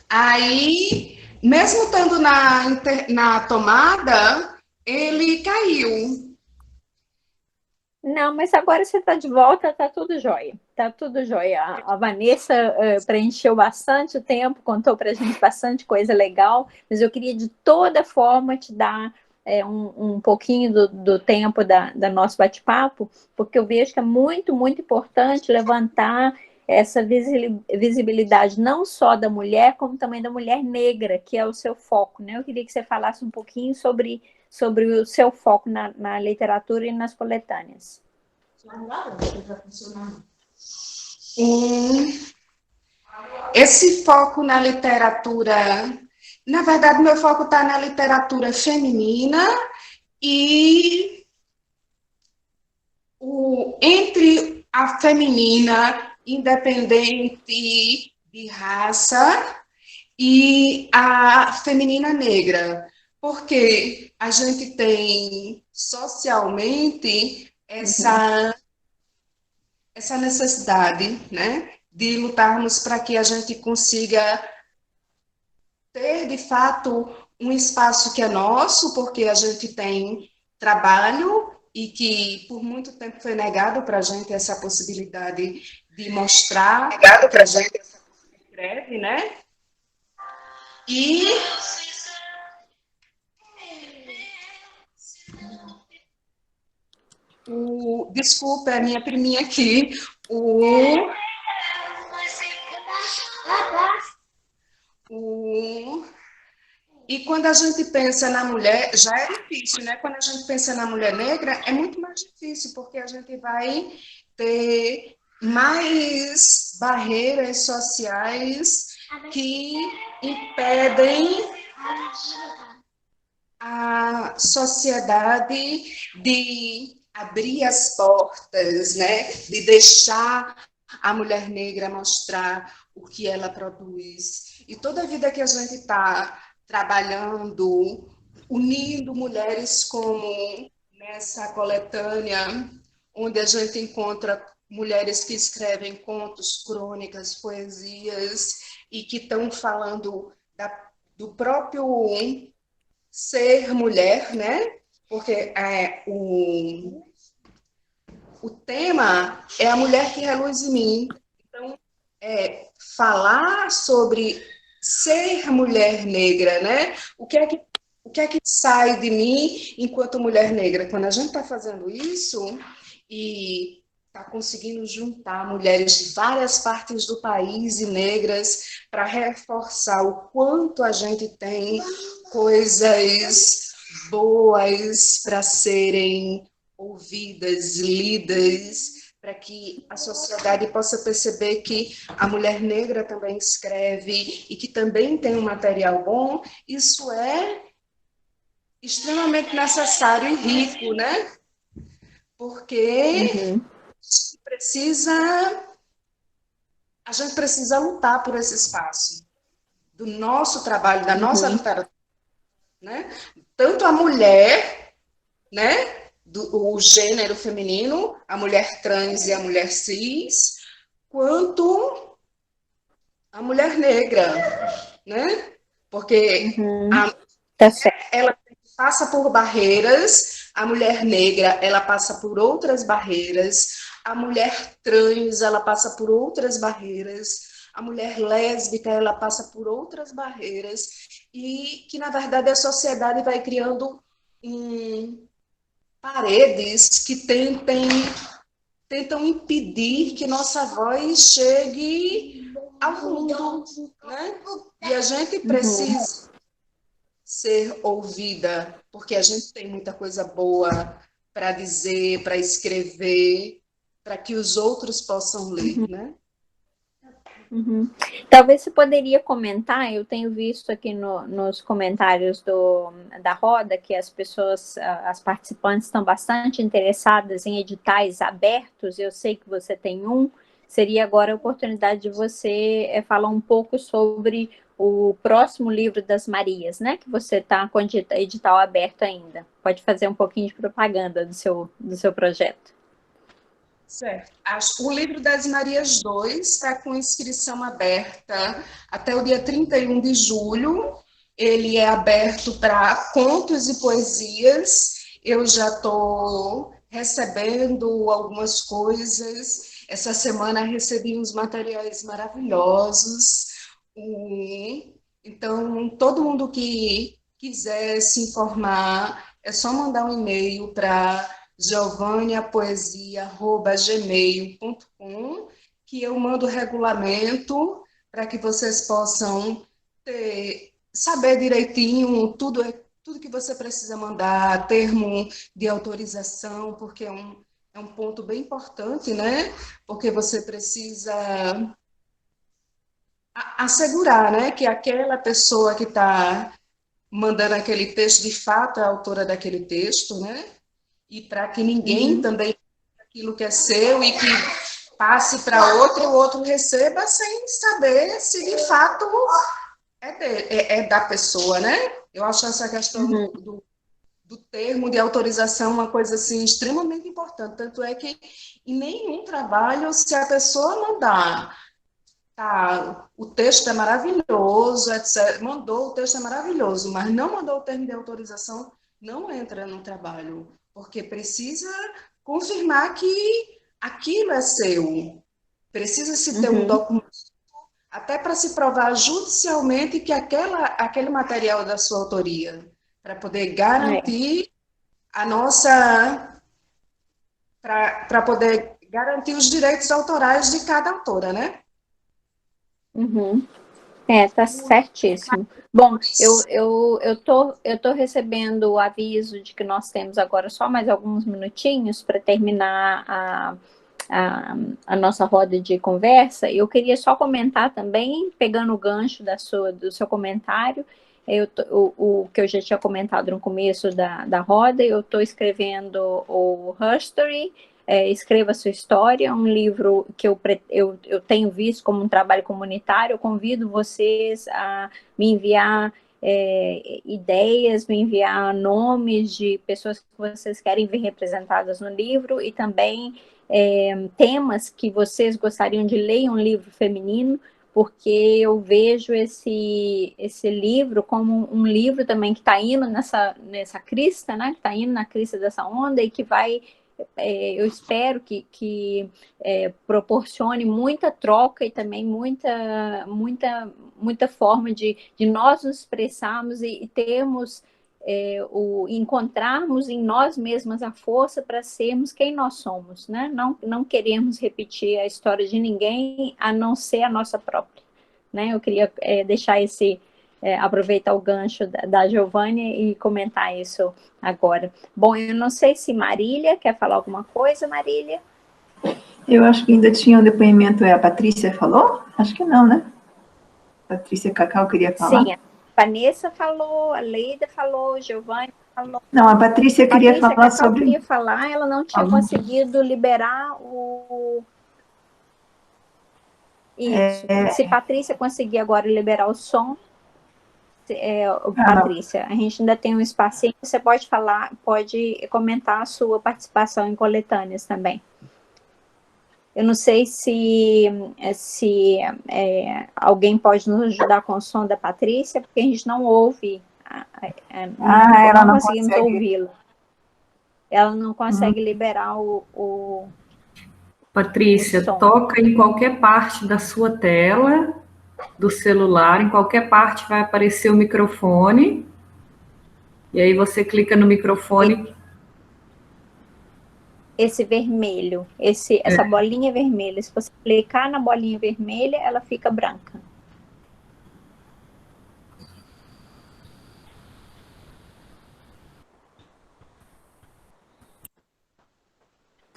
Aí, mesmo estando na tomada, ele caiu. Não, mas agora você está de volta, tá tudo jóia. Tá tudo jóia. A Vanessa preencheu bastante o tempo, contou para a gente bastante coisa legal, mas eu queria de toda forma te dar um pouquinho do tempo da nosso bate-papo, porque eu vejo que é muito, muito importante levantar essa visibilidade não só da mulher, como também da mulher negra, que é o seu foco, né? Eu queria que você falasse um pouquinho sobre o seu foco na literatura e nas coletâneas. Esse foco na literatura, na verdade, meu foco está na literatura feminina e entre a feminina, independente de raça, e a feminina negra, porque a gente tem socialmente essa necessidade, né, de lutarmos para que a gente consiga ter, de fato, um espaço que é nosso, porque a gente tem trabalho e que por muito tempo foi negado para a gente essa possibilidade de mostrar o que a gente escreve, né? E desculpa, é a minha priminha aqui. E quando a gente pensa na mulher, já é difícil, né? Quando a gente pensa na mulher negra, é muito mais difícil, porque a gente vai ter mais barreiras sociais que impedem a sociedade de abrir as portas, né? De deixar a mulher negra mostrar o que ela produz. E toda a vida que a gente está trabalhando, unindo mulheres como nessa coletânea, onde a gente encontra mulheres que escrevem contos, crônicas, poesias, e que estão falando do próprio ser mulher, né? Porque o tema é a mulher que reluz em mim. Então, falar sobre ser mulher negra, né? O que é que sai de mim enquanto mulher negra? Quando a gente está fazendo isso e está conseguindo juntar mulheres de várias partes do país e negras para reforçar o quanto a gente tem coisas boas para serem ouvidas, lidas, para que a sociedade possa perceber que a mulher negra também escreve e que também tem um material bom, isso é extremamente necessário e rico, né? Porque a gente precisa lutar por esse espaço do nosso trabalho, da nossa literatura, né? Tanto a mulher, né? O gênero feminino, a mulher trans e a mulher cis, quanto a mulher negra, né? Porque ela passa por barreiras, a mulher negra, ela passa por outras barreiras, a mulher trans, ela passa por outras barreiras, a mulher lésbica, ela passa por outras barreiras, e que, na verdade, a sociedade vai criando paredes que tentam impedir que nossa voz chegue ao mundo, né? E a gente precisa ser ouvida, porque a gente tem muita coisa boa para dizer, para escrever, para que os outros possam ler, né? Talvez você poderia comentar, eu tenho visto aqui nos comentários da roda que as pessoas, as participantes estão bastante interessadas em editais abertos, eu sei que você tem um, seria agora a oportunidade de você falar um pouco sobre o próximo livro das Marias, né, que você está com edital aberto ainda. Pode fazer um pouquinho de propaganda do seu projeto. Certo. O livro das Marias 2 está com inscrição aberta até o dia 31 de julho. Ele é aberto para contos e poesias. Eu já estou recebendo algumas coisas. Essa semana recebi uns materiais maravilhosos. Então, todo mundo que quiser se informar, é só mandar um e-mail para giovaniapoesia@gmail.com, que eu mando o regulamento para que vocês possam saber direitinho tudo que você precisa mandar, termo de autorização, porque é um ponto bem importante, né? Porque você precisa assegurar, né, que aquela pessoa que está mandando aquele texto, de fato, é a autora daquele texto, né? E para que ninguém também aquilo que é seu e que passe para outro e o outro receba sem saber se de fato é da pessoa, né? Eu acho essa questão do termo de autorização uma coisa assim extremamente importante. Tanto é que em nenhum trabalho, se a pessoa mandar, o texto é maravilhoso, etc., mandou, o texto é maravilhoso, mas não mandou o termo de autorização, não entra no trabalho. Porque precisa confirmar que aquilo é seu, Precisa-se ter um documento até para se provar judicialmente que aquele material é da sua autoria, para poder garantir a nossa, para poder garantir os direitos autorais de cada autora, né? Uhum. Tá certíssimo. Bom, eu tô recebendo o aviso de que nós temos agora só mais alguns minutinhos para terminar a nossa roda de conversa. Eu queria só comentar também, pegando o gancho do seu comentário, o que eu já tinha comentado no começo da roda, eu estou escrevendo o History, Escreva Sua História, um livro que eu tenho visto como um trabalho comunitário. Eu convido vocês a me enviar ideias, me enviar nomes de pessoas que vocês querem ver representadas no livro e também temas que vocês gostariam de ler em um livro feminino, porque eu vejo esse livro como um livro também que está indo nessa crista, né? Que está indo na crista dessa onda e que vai, eu espero que proporcione muita troca e também muita forma de nós nos expressarmos e termos encontrarmos em nós mesmas a força para sermos quem nós somos, né? Não queremos repetir a história de ninguém a não ser a nossa própria, né? Eu queria deixar aproveitar o gancho da Giovanni e comentar isso agora. Bom, eu não sei se Marília quer falar alguma coisa, Marília? Eu acho que ainda tinha um depoimento, a Patrícia falou? Acho que não, né? Patrícia Cacau queria falar? Sim, a Vanessa falou, a Leida falou, Giovanni falou. Não, a Patrícia queria falar Cacau sobre... queria falar, ela não tinha conseguido liberar Isso. Se Patrícia conseguir agora liberar o som, Patrícia, a gente ainda tem um espacinho, você pode falar, pode comentar a sua participação em coletâneas também. Eu não sei se alguém pode nos ajudar com o som da Patrícia, porque a gente não ouve, ela não conseguimos consegue ouvi-la. Ela não consegue liberar o Patrícia, toca em qualquer parte da sua tela, do celular, em qualquer parte vai aparecer o microfone, e aí você clica no microfone. Esse vermelho, essa bolinha vermelha, se você clicar na bolinha vermelha, ela fica branca.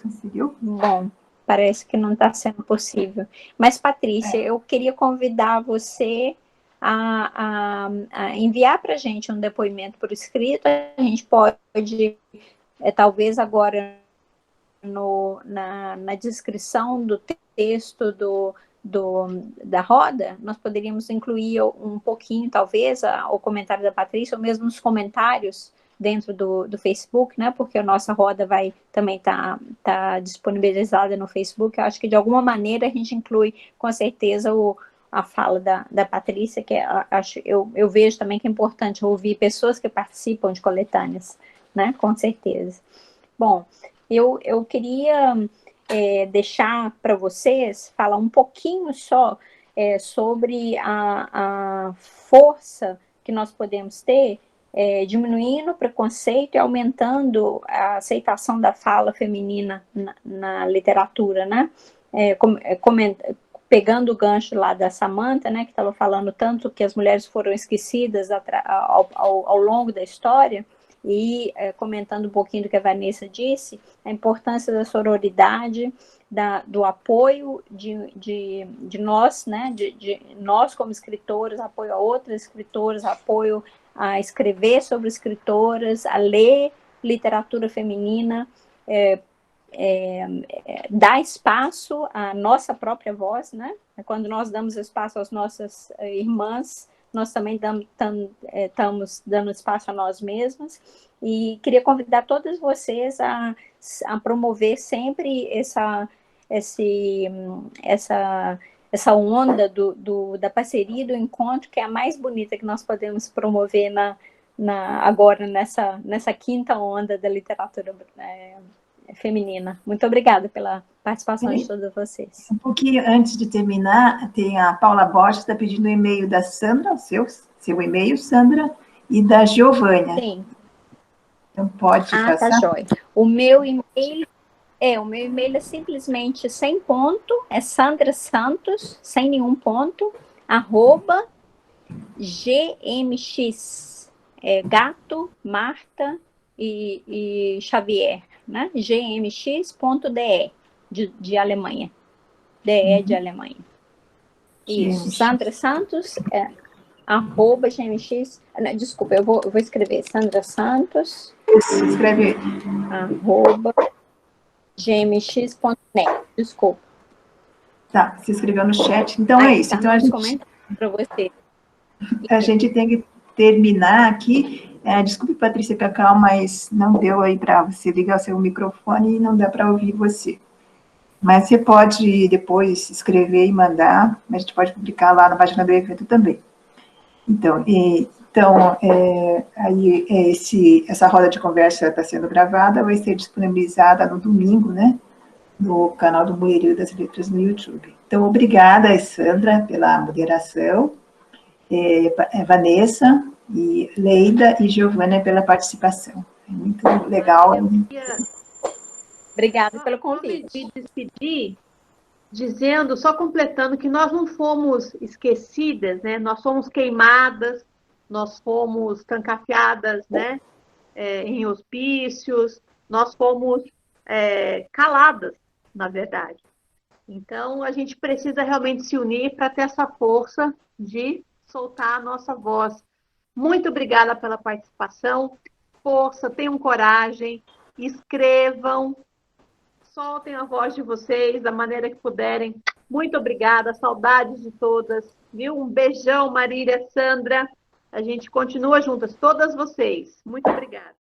Conseguiu? Bom, parece que não está sendo possível. Mas, Patrícia, eu queria convidar você a enviar para a gente um depoimento por escrito. A gente pode, talvez agora, na descrição do texto da roda, nós poderíamos incluir um pouquinho, talvez, o comentário da Patrícia, ou mesmo os comentários dentro do Facebook, né? Porque a nossa roda vai também tá disponibilizada no Facebook. Eu acho que de alguma maneira a gente inclui com certeza a fala da Patrícia, que eu vejo também que é importante ouvir pessoas que participam de coletâneas, né? Com certeza. Bom, eu queria deixar para vocês falar um pouquinho só sobre a força que nós podemos ter diminuindo o preconceito e aumentando a aceitação da fala feminina na literatura, né? Pegando o gancho lá da Samantha, né, que estava falando tanto que as mulheres foram esquecidas ao longo da história, e comentando um pouquinho do que a Vanessa disse, a importância da sororidade, do apoio de nós, né, de nós como escritoras, apoio a outras escritoras, apoio a escrever sobre escritoras, a ler literatura feminina, dar espaço à nossa própria voz, né? Quando nós damos espaço às nossas irmãs, nós também estamos dando espaço a nós mesmas. E queria convidar todas vocês a promover sempre essa onda da parceria, do encontro, que é a mais bonita que nós podemos promover agora nessa quinta onda da literatura feminina. Muito obrigada pela participação de todos vocês. Um pouquinho antes de terminar, tem a Paula Borges, está pedindo o e-mail da Sandra, seu e-mail, Sandra, e da Giovânia. Sim. Então, pode passar. Tá jóia. O meu e-mail é simplesmente sem ponto, é Sandra Santos, sem nenhum ponto, @gmx, gato, Marta e Xavier, né? gmx.de, de Alemanha. DE de Alemanha. Isso, GMX. Sandra Santos, @gmx, desculpa, eu vou escrever, Sandra Santos, Escreve. @gmx.net, desculpa. Tá, se inscreveu no chat. Então, é isso. Tá, Então, para você. a gente tem que terminar aqui. Desculpe, Patrícia Cacau, mas não deu aí para você ligar o seu microfone e não dá para ouvir você. Mas você pode depois escrever e mandar, a gente pode publicar lá na página do evento também. Então, essa roda de conversa está sendo gravada, vai ser disponibilizada no domingo, né? No canal do Mulherio das Letras no YouTube. Então, obrigada, Sandra, pela moderação, Vanessa, e Leida e Giovana pela participação. É muito legal. Obrigada pelo convite. Me despedir dizendo, só completando, que nós não fomos esquecidas, né? Nós fomos queimadas, nós fomos trancafiadas, né? Em hospícios, nós fomos caladas, na verdade. Então, a gente precisa realmente se unir para ter essa força de soltar a nossa voz. Muito obrigada pela participação. Força, tenham coragem, escrevam, soltem a voz de vocês da maneira que puderem. Muito obrigada, saudades de todas, viu? Um beijão, Marília, Sandra. A gente continua juntas, todas vocês. Muito obrigada.